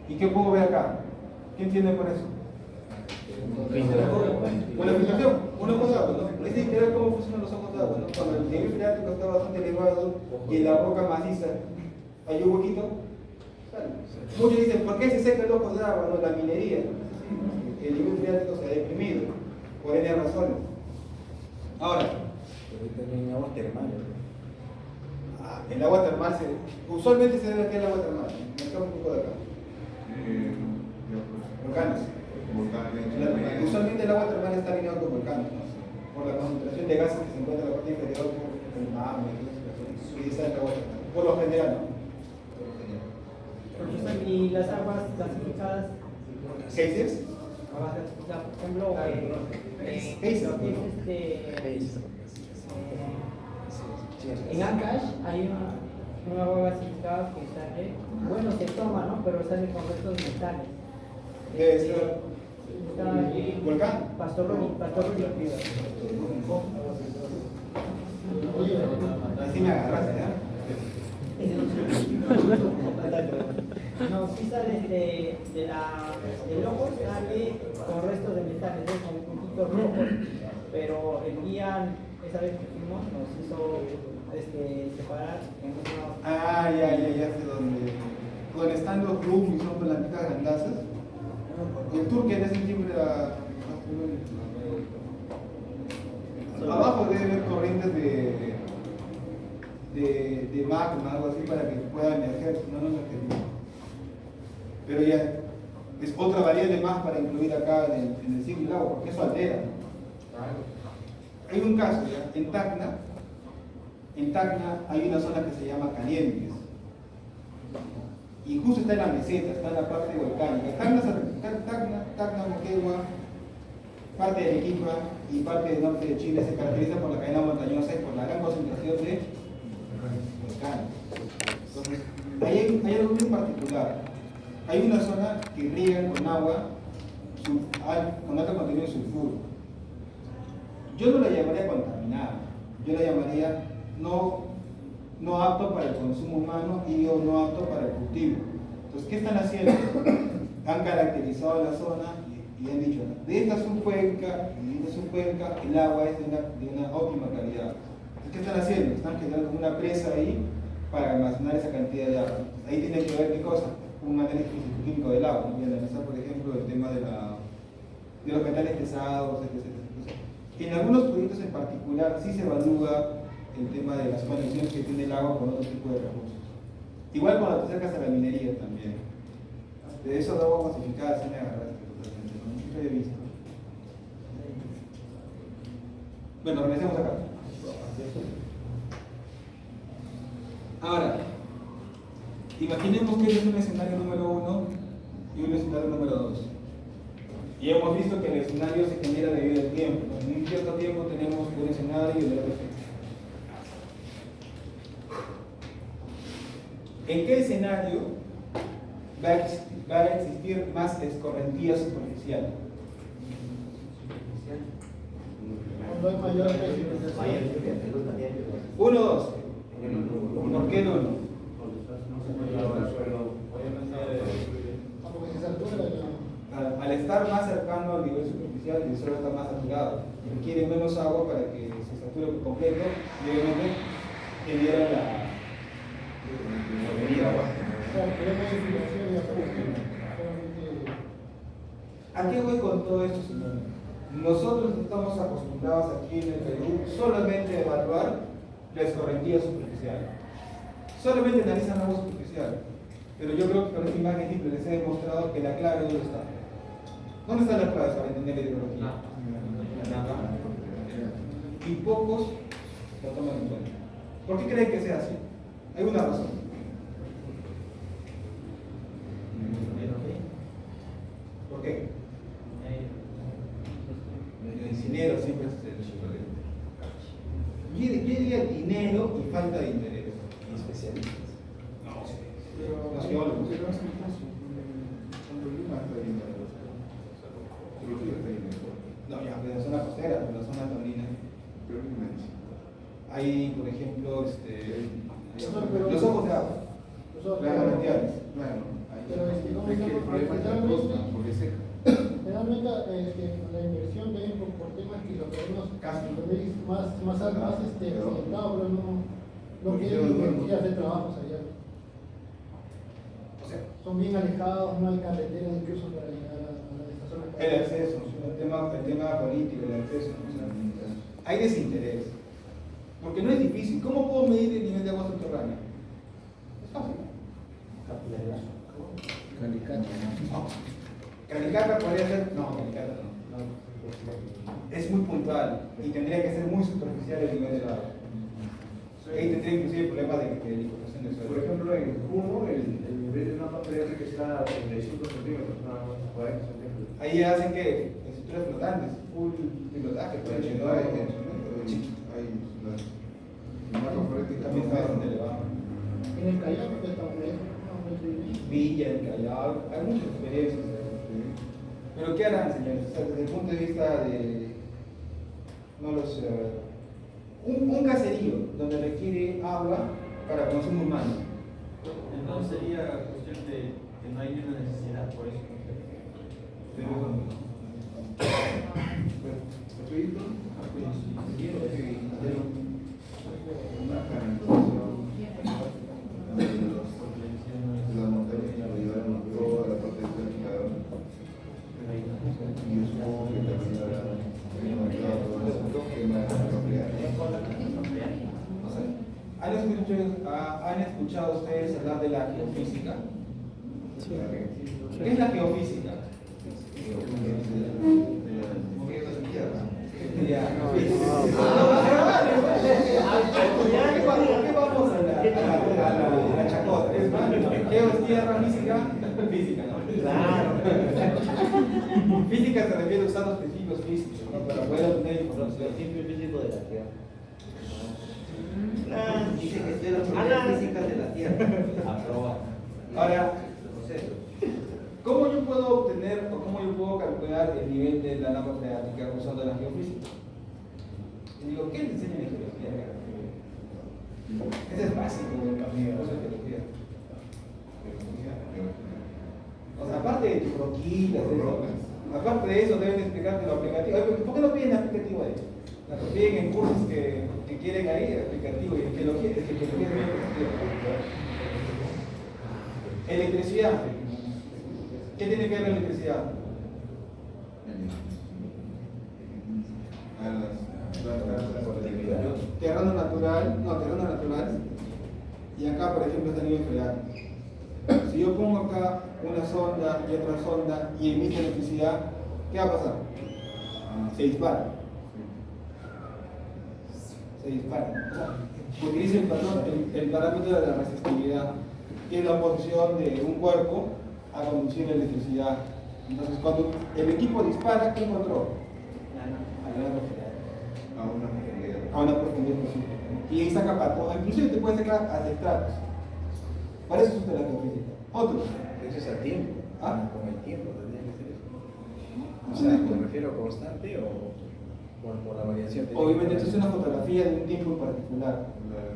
¿Y qué puedo ver acá? ¿Qué entienden con eso? Con la filtración, un ojo de agua, ¿no? Es literal cómo funcionan los ojos de agua, ¿no? Cuando el nivel freático está bastante elevado y en la roca maciza hay un huequito, sale. Muchos dicen, ¿por qué se seca el ojo de agua? No, la minería. El nivel freático se ha deprimido, por N razones. Ahora, también aguas termales. el agua termal, usualmente se debe aquí al agua termal. Me escapa un poco de acá. Volcanes. Usualmente el agua termal está alineado con volcanes, ¿no? Por la concentración de gases que se encuentra en la parte inferior, el magma y esa es el agua termal. Por lo general, ¿no? Profesor, ¿y las aguas clasificadas? ¿Geysers? Aguas clasificadas, por ejemplo, Geyser. lo que es en Ancash hay una agua gasificada que sale, bueno, se toma, ¿no? Pero sale con restos de metales. Debe ser volcán. Pastor Rubio. Así me agarraste, ¿eh? No, sí sale del ojo, sale con restos de metales, ¿no? Con puntitos rojos, pero el guía, esa vez que fuimos, nos hizo separar en una... Ya sé donde están los rooms y son plantitas grandazas. El tour que es siempre abajo debe haber corrientes de magma, algo así, para que pueda emerger, no emergería. Pero ya es otra variable más para incluir acá en el ciclo del agua, porque eso altera, ¿no? Hay un caso, ¿ya? En Tacna hay una zona que se llama Calientes. Y justo está en la meseta, está en la parte volcánica. Tacna, Moquegua, parte de Arequipa y parte del norte de Chile se caracteriza por la cadena montañosa y por la gran concentración de volcanes. Entonces, hay algo muy particular. Hay una zona que riegan con agua con alto contenido de sulfuro. Yo no la llamaría contaminada, yo la llamaría no apto para el consumo humano y no apto para el cultivo. Entonces, ¿qué están haciendo? Han caracterizado la zona y han dicho, ¿no? De esta subcuenca el agua es de una óptima calidad. Entonces, ¿qué están haciendo? Están generando como una presa ahí para almacenar esa cantidad de agua. Entonces, ahí tiene que ver qué cosa, un análisis físico-químico del agua, ¿no? Y analizar, por ejemplo, el tema de los metales pesados, etc. En algunos proyectos en particular sí se evalúa el tema de las conexiones que tiene el agua con otro tipo de recursos. Igual cuando te acercas a la minería también. De eso de agua gasificada sí me agarraste totalmente, ¿no? Nunca he visto. Bueno, regresemos acá. Ahora, imaginemos que este es un escenario número 1 y un escenario número 2. Y hemos visto que el escenario se genera debido al tiempo, ¿no? En un cierto tiempo tenemos un escenario y el otro escenario. ¿En qué escenario va a existir más escorrentía superficial? Cuando hay mayor precipitación. 1 o 2. ¿Por qué el 1? Porque se satura la... Al estar más cercano al nivel superficial, el suelo está más saturado. Requiere menos agua para que se sature por completo y obviamente genera la agua. ¿A qué voy con todo esto, señor? Nosotros estamos acostumbrados aquí en el Perú solamente a evaluar la escorrentía superficial. Solamente analizan algo superficial. Pero yo creo que con esta imagen simple les he demostrado que la clave ¿dónde está? ¿Dónde está la clave para entender la ideología? Y pocos lo toman en cuenta. ¿Por qué creen que sea así? Hay una razón. ¿Por qué? El dinero siempre es el superviviente. Yo diría dinero y falta de interés. Y especialistas. Los geólogos. No, ya, pero en la zona costera, pero en la zona taurina. Hay, por ejemplo, los ojos de agua, las manantiales. Pero ¿cómo Es que el problema es la costa, porque es seca. generalmente la inversión viene por temas que lo queremos más accidentado, pero no quieren ir a hacer trabajos allá. O sea, Son bien alejados, no hay carreteras incluso para llegar a esta zona. el acceso, el tema político, el acceso. O sea, hay desinterés. Porque no es difícil. ¿Cómo puedo medir el nivel de agua subterránea? Es fácil. Calicata podría ser. No, Calicata no. Es muy puntual y tendría que ser muy superficial el nivel del agua. Ahí tendría inclusive problemas de licuación de suelo. Por ejemplo, en Juno, el nivel de una parece que está a 35 centímetros, nada más, 40 centímetros. Ahí hacen que estructuras flotantes, full pilotaje, pueden llegar también está bastante elevado. En el Callao que está un Villa, el Callao, hay muchas experiencias. Pero ¿qué harán, señores? O sea, desde el punto de vista de un caserío donde requiere agua para consumo humano. Entonces sería cuestión de que no hay una necesidad por eso. Una canalización de la montaña que llevaron toda la parte de cerca. Y supongo que también habrá ¿Han escuchado ustedes hablar de la geofísica? ¿Qué es la geofísica? ¿Qué vamos a la chacota? Geo es tierra, física, física, ¿no? Claro. Física se refiere a usar los principios físicos, ¿no? Para poder obtener información. Principio físico de la Tierra. Dice que estoy en las propiedades físicas de la Tierra. Aproba. Ahora, ¿cómo yo puedo obtener o cómo yo puedo calcular el nivel de la napa freática usando la geofísica? Y digo, ¿qué le enseñan en geología? Ese es básico del camino, no es geología. O sea, aparte de tus roquitas, aparte de eso, deben explicarte lo aplicativo. ¿Por qué no piden aplicativo ahí? Lo piden en cursos que quieren ahí, aplicativo, y el geología es bien electricidad. ¿Qué tiene que ver la electricidad? Terreno natural, y acá, por ejemplo, está a nivel freático. Si yo pongo acá una sonda y otra sonda y emite electricidad, ¿qué va a pasar? Se dispara. Se dispara. Utiliza el parámetro de la resistividad, que es la oposición de un cuerpo a conducir la electricidad. Entonces, cuando el equipo dispara, ¿qué encontró? A una profundidad posible. Y ahí saca para todo. Inclusive te puede sacar hasta estratos. Para eso es la geofísica. Otro. Eso es al tiempo. ¿Ah? Con el tiempo tendría que ser eso. O sea, ¿me refiero constante o por la variación? Obviamente, esto es una fotografía de un tiempo en particular.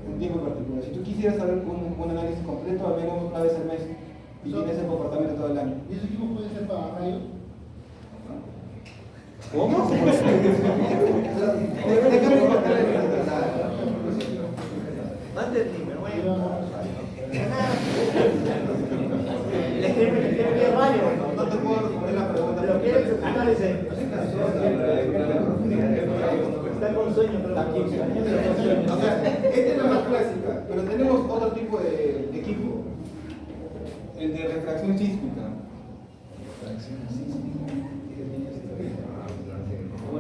Un tiempo en particular. Si tú quisieras saber un análisis completo, al menos una vez al mes, y tienes el comportamiento todo el año. ¿Y ese equipo puede ser para rayos? ¿Cómo? No entendí, pero bueno. Le escribe rayo. No te puedo responder la pregunta. Pero quiere explicar ese. un sueño, pero La química. O sea, esta es la más clásica, pero tenemos otro tipo de equipo, el de refracción sísmica.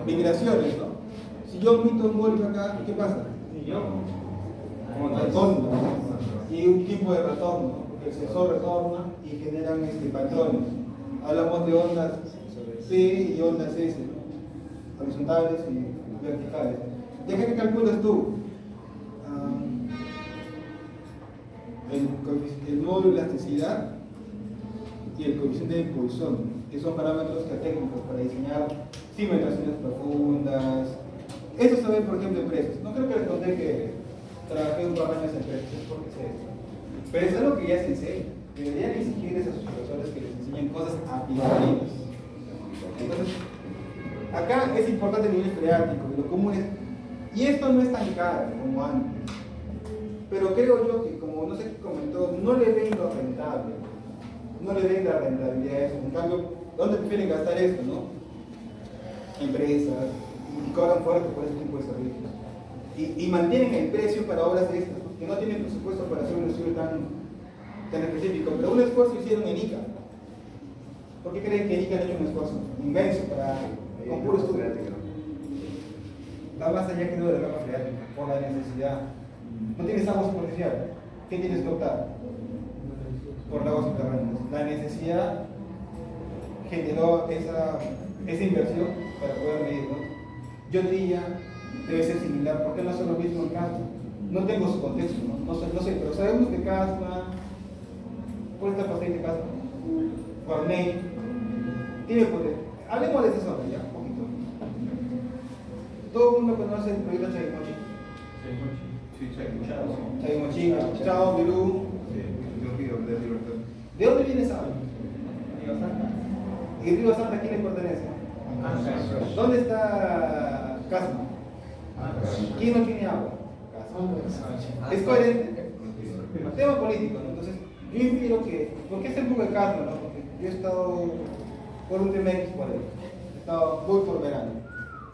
Migraciones, ¿no? Si yo mito un golpe acá, ¿qué pasa? Retorno, ¿no? Y un tipo de retorno, ¿no? Porque el sensor retorna y generan patrones. Hablamos de ondas P y ondas S, ¿no? Horizontales y verticales. ¿Ya qué calculas tú? El módulo de elasticidad y el coeficiente de impulsión, que son parámetros técnicos para diseñar cimentaciones profundas. Eso se ve, por ejemplo, en precios. No creo que les conté que trabajé un par de años en precios, porque sé esto. Pero es algo que ya se enseña. Deberían exigirles a sus profesores que les enseñen cosas aplicativas. Entonces, acá es importante el nivel freático, lo común es. Y esto no es tan caro como antes. Pero creo yo que, como no sé qué comentó, no le ven lo rentable. No le ven la rentabilidad a eso. En cambio, ¿dónde prefieren gastar esto, no? Empresas, y cobran fuerte por ese tipo de servicios. Y mantienen el precio para obras de estas, que no tienen presupuesto para hacer un estudio tan específico. Pero un esfuerzo hicieron en ICA. ¿Por qué creen que ICA ha hecho un esfuerzo inmenso con puro estudio? Va más allá que de la capa freática, por la necesidad. No tienes agua superficial. ¿Qué tienes que optar? Por aguas subterráneas. La necesidad generó esa inversión para poder medir, ¿no? Yo diría, debe ser similar. ¿Por qué no hace lo mismo en Casma? No tengo su contexto, no sé, pero sabemos que Casma, por esta paciente Casma, Cornell, tiene poder. Hablemos de esa zona ya, un poquito. Todo el mundo conoce el proyecto Chaimochi. Chaimochi, Chao, Perú. ¿De dónde viene esa agua? Río Santa. ¿Y el río Santa a quién le pertenece? ¿Dónde está Casma? ¿Quién no tiene agua? Casma. ¿Es coherente? Tema político, ¿no? Entonces, yo infiero que, ¿por qué es el poco de Casma, no? Porque yo he estado por un tema X por ahí, voy por verano,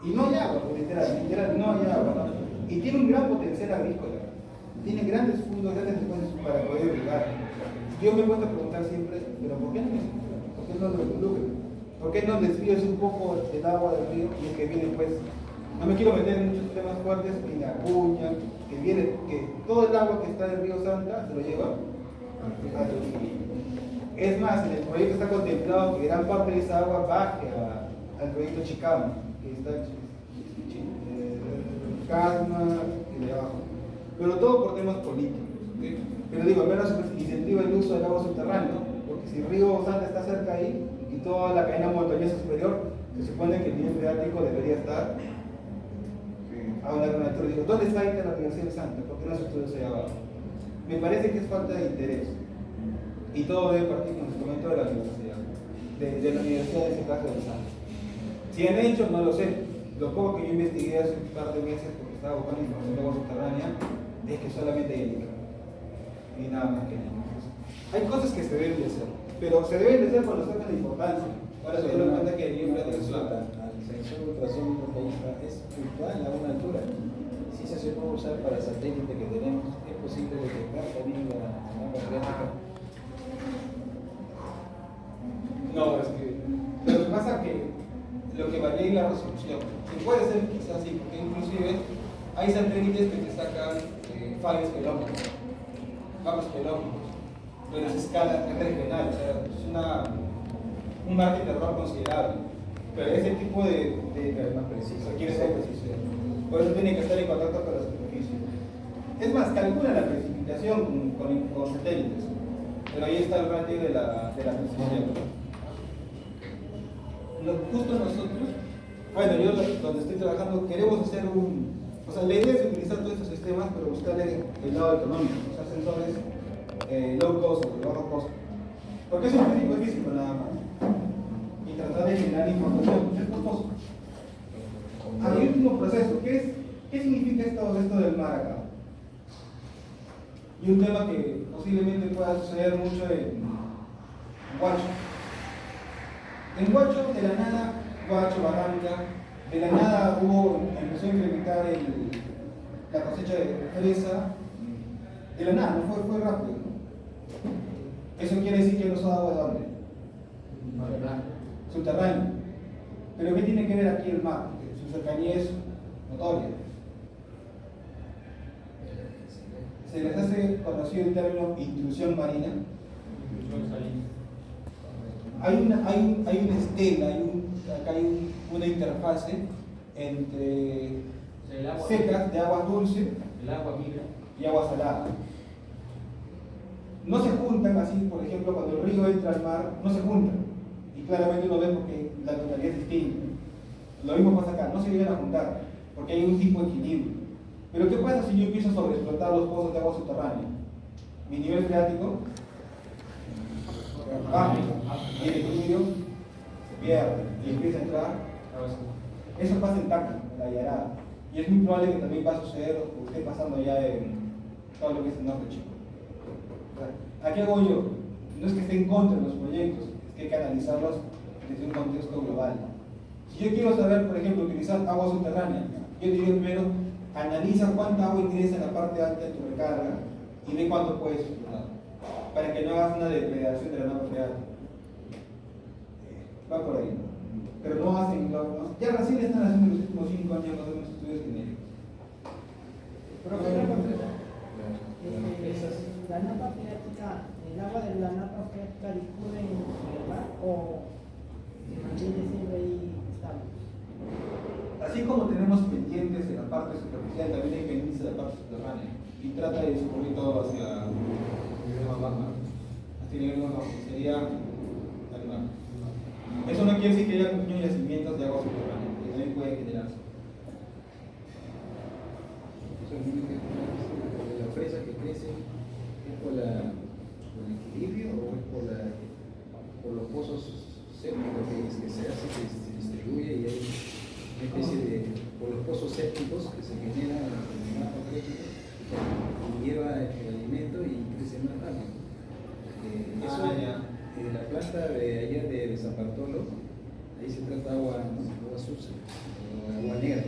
y no hay agua, pues, literal, no hay agua, ¿no? Y tiene un gran potencial agrícola, tiene grandes fondos, grandes espacios para poder irrigar. Yo me he puesto a preguntar siempre, ¿pero por qué no lo involucran? ¿Por qué no desvías un poco el agua del río y el que viene, pues, no me quiero meter en muchos temas fuertes, en la cuña, que todo el agua que está del río Santa se lo lleva a Trujillo. Es más, en el proyecto está contemplado que gran parte de esa agua baje al proyecto Chicama, que está Casma y de abajo. Pero todo por temas políticos. ¿Okay? Pero digo, al menos incentiva el uso del agua subterránea, ¿no? Porque si el río Santa está cerca ahí y toda la cadena montañosa superior, se supone que el nivel freático debería estar a una gran altura. Digo, ¿dónde está la Universidad de Santa? ¿Por qué no se estudia allá abajo? Me parece que es falta de interés. Y todo debe partir, como se comentó, de la universidad. De la universidad, en este caso, de Santa. Si han hecho, no lo sé. Lo poco que yo investigué hace un par de meses, porque estaba buscando información de agua subterránea, es que solamente hay ICA. Y nada más que ICA. Hay cosas que se deben de hacer, pero se deben de hacer cuando se de importancia. Ahora se dan cuenta que el nivel de atención al sensor ultrasónico que es virtual a una altura. Si se puede usar para satélite que tenemos, es posible detectar también la mapa freática. No, es que lo que pasa es que lo que varía es la resolución. Y puede ser quizás así, porque inclusive hay satélites que te sacan fallos gelógicos, mapas gelógicos, pero es escala es regional, o sea, es un margen de error considerable. Pero ese tipo de más preciso, requiere ser precisión. Por eso tiene que estar en contacto con la superficie. Es más, calcula la precipitación con satélites, pero ahí está el ratio de la precisión. Justo nosotros, bueno, yo donde estoy trabajando, queremos hacer o sea, la idea es utilizar todos estos sistemas, pero buscarle el lado económico, o sea, sensores low cost o de bajo costo. Porque es un tipo físico nada más. Y tratar de generar información, es costoso. Al último proceso, ¿qué significa esto del mar acá? Y un tema que posiblemente pueda suceder mucho en Huacho. En Huacho, de la nada, Huacho, Barranca, de la nada empezó a incrementar la cosecha de fresa, de la nada, no fue rápido, ¿no? Eso quiere decir que no son agua de dónde? Subterráneo. Pero ¿qué tiene que ver aquí el mar? Su cercanía es notoria. Se les hace conocido el término intrusión marina. Hay una estela, acá hay una interfase entre secas de agua dulce y agua salada. No se juntan así, por ejemplo, cuando el río entra al mar, no se juntan. Y claramente uno ve porque la tonalidad es distinta. Lo mismo pasa acá, no se llegan a juntar, porque hay un tipo de equilibrio. Pero ¿qué pasa si yo empiezo a sobreexplotar los pozos de agua subterránea? Mi nivel freático baja y el equilibrio se pierde y empieza a entrar. Eso pasa en Tacna, en la Yarada. Y es muy probable que también va a suceder o esté pasando allá en todo lo que es el norte chico. ¿A qué hago yo? No es que esté en contra de los proyectos, es que hay que analizarlos desde un contexto global. Si yo quiero saber, por ejemplo, utilizar agua subterránea, yo diría primero, analiza cuánta agua ingresa en la parte alta de tu recarga y ve cuánto puedes explotar, para que no hagas una depredación de la mapa freática. Va por ahí. Pero no hacen, ya recién están haciendo en los últimos 5 años más o menos estudios genéricos. La napa freática, el agua de la napa freática discurre en el mar o se mantiene siempre ahí estable. Así como tenemos pendientes en la parte superficial, también hay pendientes en la parte subterránea y trata de discurrir todo hacia el nivel más bajo, hacia el nivel más bajo, que sería al mar. Eso no quiere decir que haya pequeños yacimientos de agua subterránea, que también puede generarse. La fresa que crece es por el equilibrio o es por los pozos sépticos que se hace, que se distribuye y hay una especie de, por los pozos sépticos que se generan en el mapa freático y lleva el alimento y crece más rápido. La planta de allá de San Bartolo, ahí se trata agua sucia, agua negra.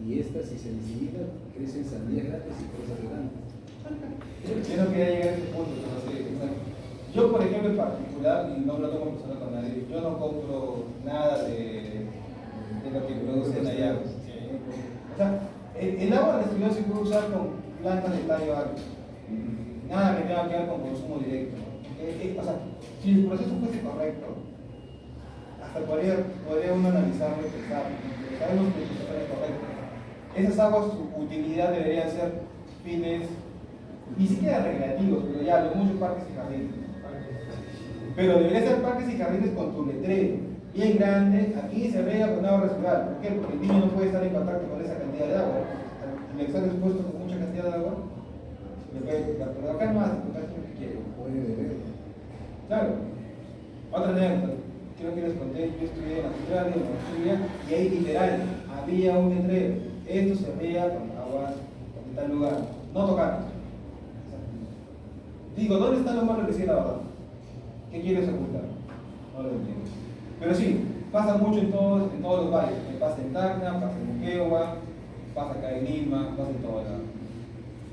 Y esta, si se disimila, crecen sandías grandes y cosas grandes. Yo no quería llegar a ese punto, pero sí, yo, por ejemplo, en particular, y no lo tomo personal con nadie, yo no compro nada de lo que producen allá. O sea, el agua residual se puede usar con plantas de tallo alto. Nada que tenga que ver con consumo directo. O sea, si el proceso fuese correcto, hasta podría uno analizarlo y pensar, sabemos que el proceso es correcto. Esas aguas, su utilidad debería ser fines, ni siquiera recreativos, pero ya, los muchos parques y jardines. Pero debería ser parques y jardines con tu letrero, bien grande, aquí se riega con agua residual. ¿Por qué? Porque el niño no puede estar en contacto con esa cantidad de agua. Al estar expuesto con mucha cantidad de agua, le puede picar. Pero acá no hace, porque hace lo que quiere. Puede beber. Claro. Otra anécdota, creo que les conté, yo estudié en Australia, y ahí literal, había un letrero. Esto se riega con agua de tal lugar. No tocar. Digo, ¿dónde está lo malo que sí la verdad? ¿Qué quieres ocultar? No lo entiendo. Pero sí, pasa mucho en todos los valles. Pasa en Tacna, pasa en Moquegua, pasa acá en Lima, pasa en todo lado.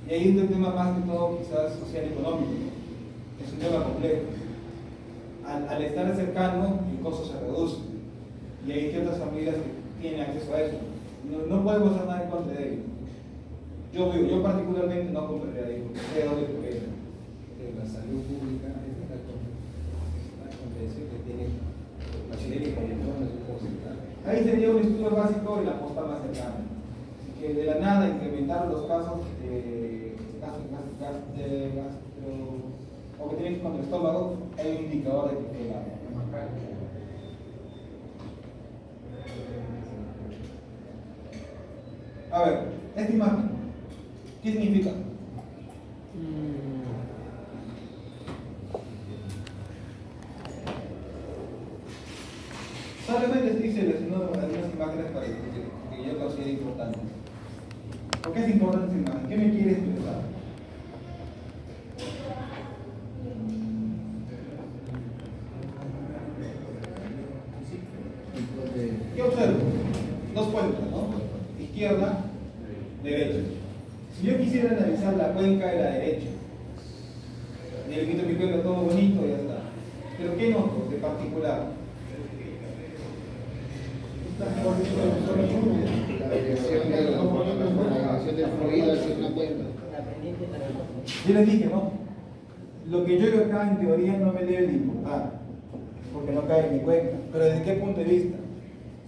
Y ahí es un tema más que todo quizás social y económico. Es un tema complejo. Al estar cercano, el costo se reduce. Y hay ciertas familias que tienen acceso a eso. No podemos hacer nada en contra de ello. Yo particularmente no compraría ahí, porque sé dónde puede. La salud pública está convencido que tiene la clínica y entonces un porcentaje. Ahí sería un estudio básico y la posta más cercana. Así que de la nada incrementar los casos de gastro o que tienen que ir con el estómago, hay un indicador de que esté la. A ver, esta imagen, ¿qué significa? Solamente estoy seleccionando algunas imágenes para que yo considero importantes. ¿Por qué es importante esta imagen? ¿Qué me quiere expresar? ¿Qué observo? dos cuencas, ¿no? Izquierda, derecha. Si yo quisiera analizar la cuenca de la derecha, y le quito mi cuenca todo bonito y ya está. Pero ¿qué noto de particular? La dirección del fluido hacia una cuenca. Yo les dije, ¿no? Lo que yo veo acá en teoría no me debe de importar, porque no cae en mi cuenca. Pero ¿desde qué punto de vista?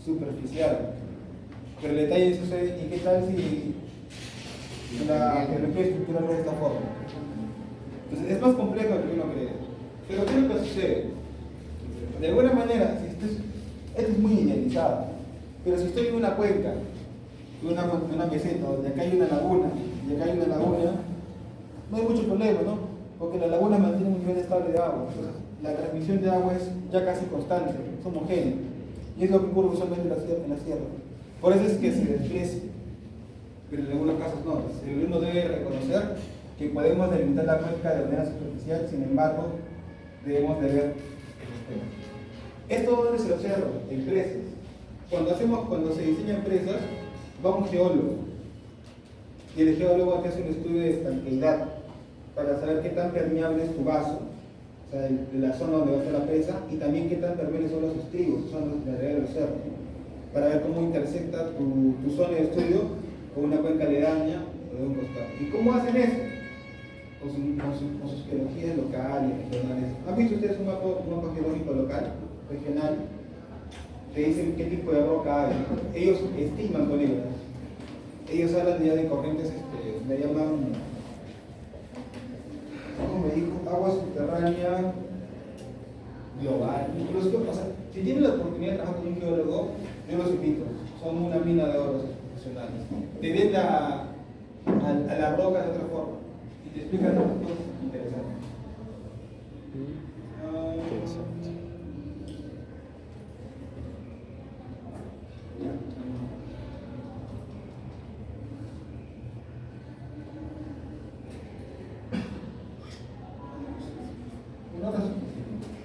Superficial. Pero el detalle sucede, ¿y qué tal si la geología estructural de esta forma? Entonces es más complejo de lo que uno cree. Pero ¿qué es lo que sucede? De alguna manera, esto es muy idealizado, pero si estoy en una cuenca, una meseta, donde acá hay una laguna, y acá hay una laguna, no hay mucho problema, ¿no? Porque la laguna mantiene un nivel estable de agua. Entonces, la transmisión de agua es ya casi constante, es homogénea. Y es lo que ocurre usualmente en la sierra. Por eso es que se desprecia. Pero en algunos casos no. Entonces, uno debe reconocer que podemos delimitar la cuenca de manera superficial, sin embargo, debemos de ver esos temas. Esto donde se observa, en presas. Cuando se diseñan presas, va un geólogo. Y el geólogo te hace un estudio de estanqueidad para saber qué tan permeable es tu vaso, o sea, de la zona donde va a estar la presa, y también qué tan permeables son los estribos, son los de alrededor del cerro, para ver cómo intersecta tu zona de estudio con una cuenca aledaña o de un costado. ¿Y cómo hacen eso? Con sus geologías locales, regionales. ¿Han visto ustedes un mapa geológico local, regional? Te dicen qué tipo de roca hay. Ellos estiman con ellos. Ellos hablan ya de corrientes, le llaman, ¿cómo me dijo? Agua subterránea global. Incluso, o sea, si tienen la oportunidad de trabajar con un geólogo, yo los invito. Son una mina de oro profesionales. Te ven a la roca de otra forma y te explican cosas interesantes.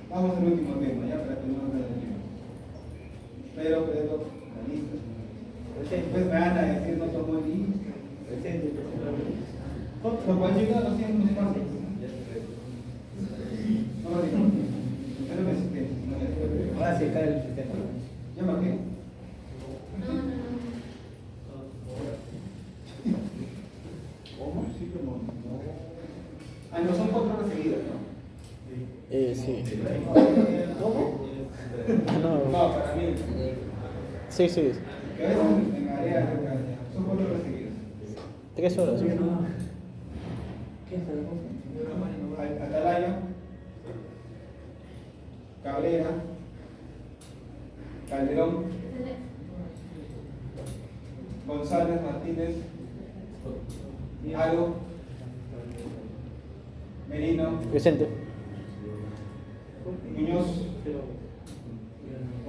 Vamos al último tema, ya para que no me den tiempo. Pero, la lista. Después me van a decir, no tomó lista. Por cual llega a los 100 más. No lo digo. Pero me asisté. Ahora se cae el sistema. ¿Ya marqué? ¿Cómo? Sí, como no. Ah, no, son 4 horas seguidas, ¿no? Sí. ¿Cómo? No. No, para mí. Sí, sí. Que a veces me marea, son 4 horas seguidas. 3 horas. ¿Qué es eso? Atalaya, Cabrera, Calderón, González, Martínez, Halo, Merino, Presente. Muñoz,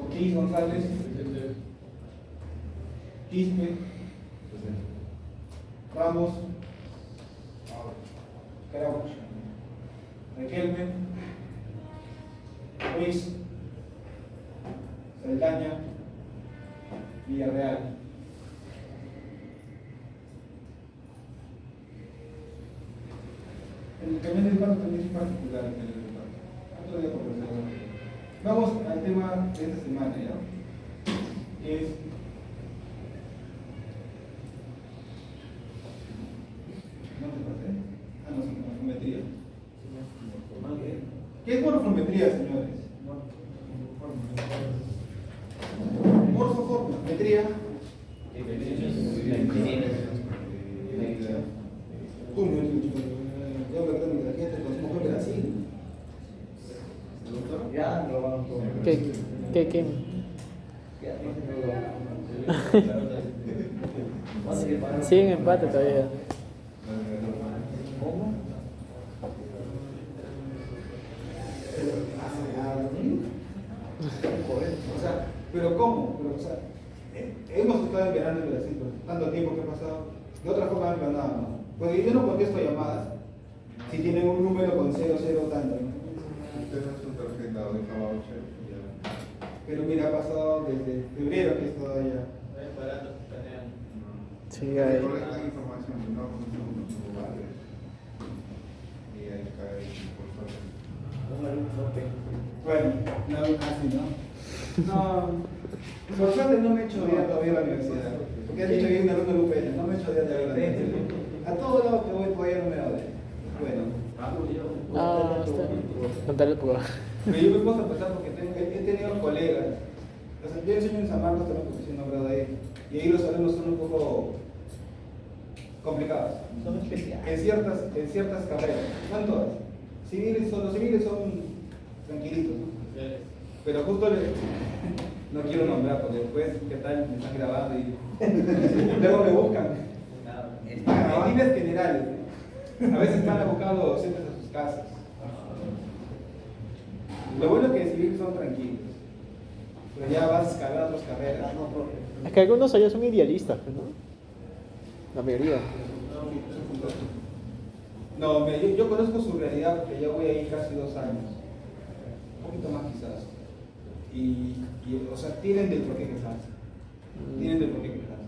Ortiz, González, Quispe, Ramos, Carauch, Riquelme, Ruiz, Saldaña, Villarreal. El camión del paro también es particular en el departamento. Otro día conversamos. Vamos al tema de esta semana, ¿ya? Que es ¿no te pasé? Ah, no, sí, morfometría. ¿Qué es morfometría, señores? Morfometría. Yo me acuerdo que la gente con que era así. Ya lo vamos a ¿Qué? Sí, en empate todavía. ¿Cómo? O sea, pero ¿cómo? Pero, o sea, hemos estado en verano en Brasil, tanto tiempo que ha pasado. De otra forma no nada, ¿no? Porque yo no contesto llamadas si tienen un número con 00 tanto, ¿no? Usted no es su tarjeta de voucher. Pero mira, ha pasado desde febrero que he estado allá. Sí, Hay hay. información, no conocemos los lugares. Y ahí cae por suerte. Bueno, no, así, ¿no? No, por suerte no me he hecho odiar todavía a la universidad. Porque has dicho que hay una alumno de UPN, no me he hecho odiar todavía a la universidad. A todo lado que voy todavía no me odia. Bueno. Ah, está bien. Contale el programa. Pero yo me puedo empezar porque he tenido colegas. O sea, yo enseño en San Marcos también porque soy nombrado ahí. Y ahí los alumnos son un poco complicados. Son especiales. En ciertas carreras, no en todas. Los civiles son tranquilitos, ¿no? Pero justo no quiero nombrar porque después, ¿qué tal? Me están grabando y luego me buscan. En líneas generales. A veces están abocados docentes a sus casas. Lo bueno es que en civil son tranquilos. Pero ya vas a escalar otras carreras. Es que algunos allá son idealistas, ¿no? La mayoría. No, mira, yo conozco su realidad porque ya voy ahí casi 2 años. Un poquito más quizás. O sea, tienen del por qué quejarse. Tienen del por qué quejarse.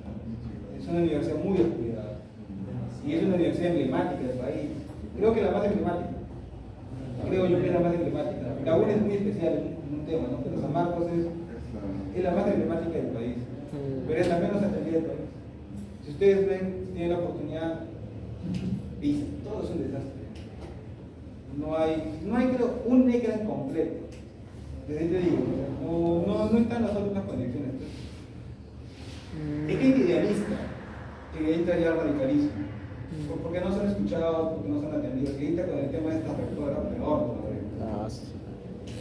Es una universidad muy descuidada. Y es una universidad emblemática del país. Creo que la más emblemática. Creo yo que es la más emblemática. La UNE es muy especial en un tema, ¿no? Pero San Marcos es la más emblemática del país. Pero es la menos atendida del país. Si ustedes ven, si tienen la oportunidad, dicen, todo es un desastre. No hay creo, un NECRAN completo. Desde te digo, no están las otras condiciones. Es gente idealista, que entra ya al radicalismo. Porque no se han escuchado, porque no se han atendido. Que entra con el tema de esta rectora, peor todavía. Ah, sí.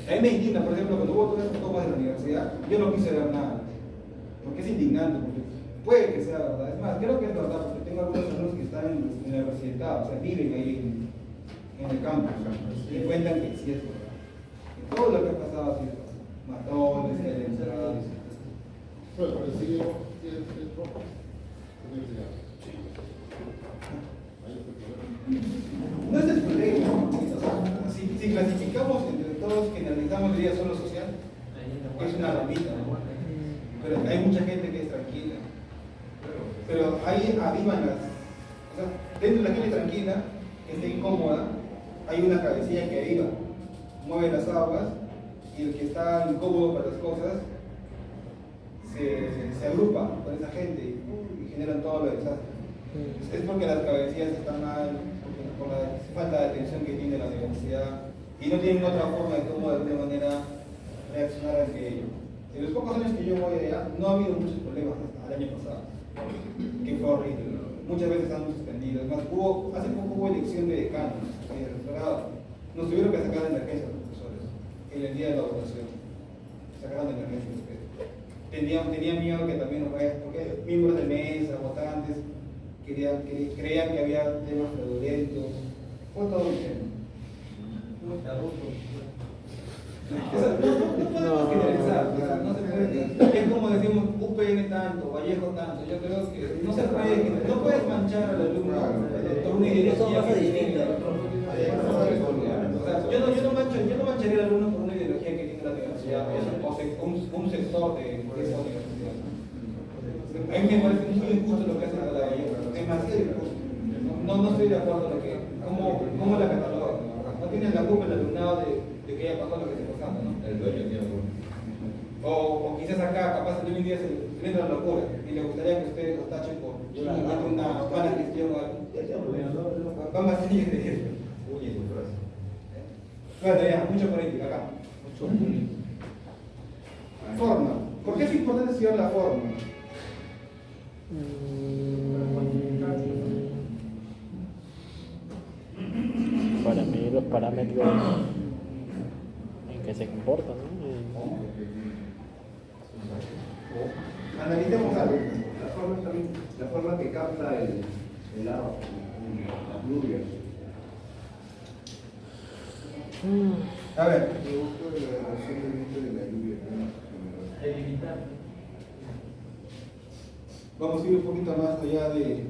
A mí me indigna, por ejemplo, cuando hubo todas estas tomas de la universidad, yo no quise ver nada. Porque es indignante, porque puede que sea verdad. Es más, creo que es verdad, porque tengo algunos alumnos que están en la universidad, o sea, viven ahí en el campus, y cuentan que sí es verdad. Que todo lo que ha pasado ha sido matones, que hay encerrados. Bueno, pero sí, es rojo. No es el problema, si clasificamos entre todos, generalizamos, diría solo social, es una ramita, ¿no? Pero hay mucha gente que es tranquila. Pero ahí avivan las. O sea, dentro de la gente tranquila, que esté incómoda, hay una cabecilla que aviva, mueve las aguas, y el que está incómodo para las cosas se agrupa con esa gente y generan todo lo desastre. Es porque las cabecillas están mal, por la falta de atención que tiene la universidad y no tienen otra forma de cómo de alguna manera reaccionar ante ello. En los pocos años que yo voy allá no ha habido muchos problemas hasta el año pasado, que fue horrible. Muchas veces han suspendido. Es más, hace poco hubo elección de decanos y de rectorado. Nos tuvieron que sacar de emergencia a los profesores en el día de la votación. Sacaron de emergencia los que tenían miedo que también nos vaya, porque miembros de mesa, votantes, creían que había temas fraudulentos. Fue todo un tema. No podemos generalizar, no se puede. Es como decimos UPN tanto, Vallejo tanto. Yo creo que no se puede, no puedes manchar al alumno por una ideología que distinta. O sea, yo no mancharía al alumno por una ideología que tiene la universidad o un sector de esa universidad. A mí me parece muy injusto lo que hacen a la Vallejo, demasiado injusto. No estoy de acuerdo en lo que, cómo la catalogan. No tienen la culpa el alumnado de que haya pasado lo que esté pasando, ¿no? El dueño tiene culpa. O quizás acá, capaz el hoy en día se le entra la locura y le gustaría que ustedes los tachen por una mala gestión o algo. Vamos a seguir de eso. Bueno, ya, mucha política acá. Forma. ¿Por qué es importante estudiar la forma? Para mí los parámetros en que se comportan, ¿no? Analicemos algo. La forma que capta el agua, las lluvias. A ver. Vamos a ir un poquito más allá de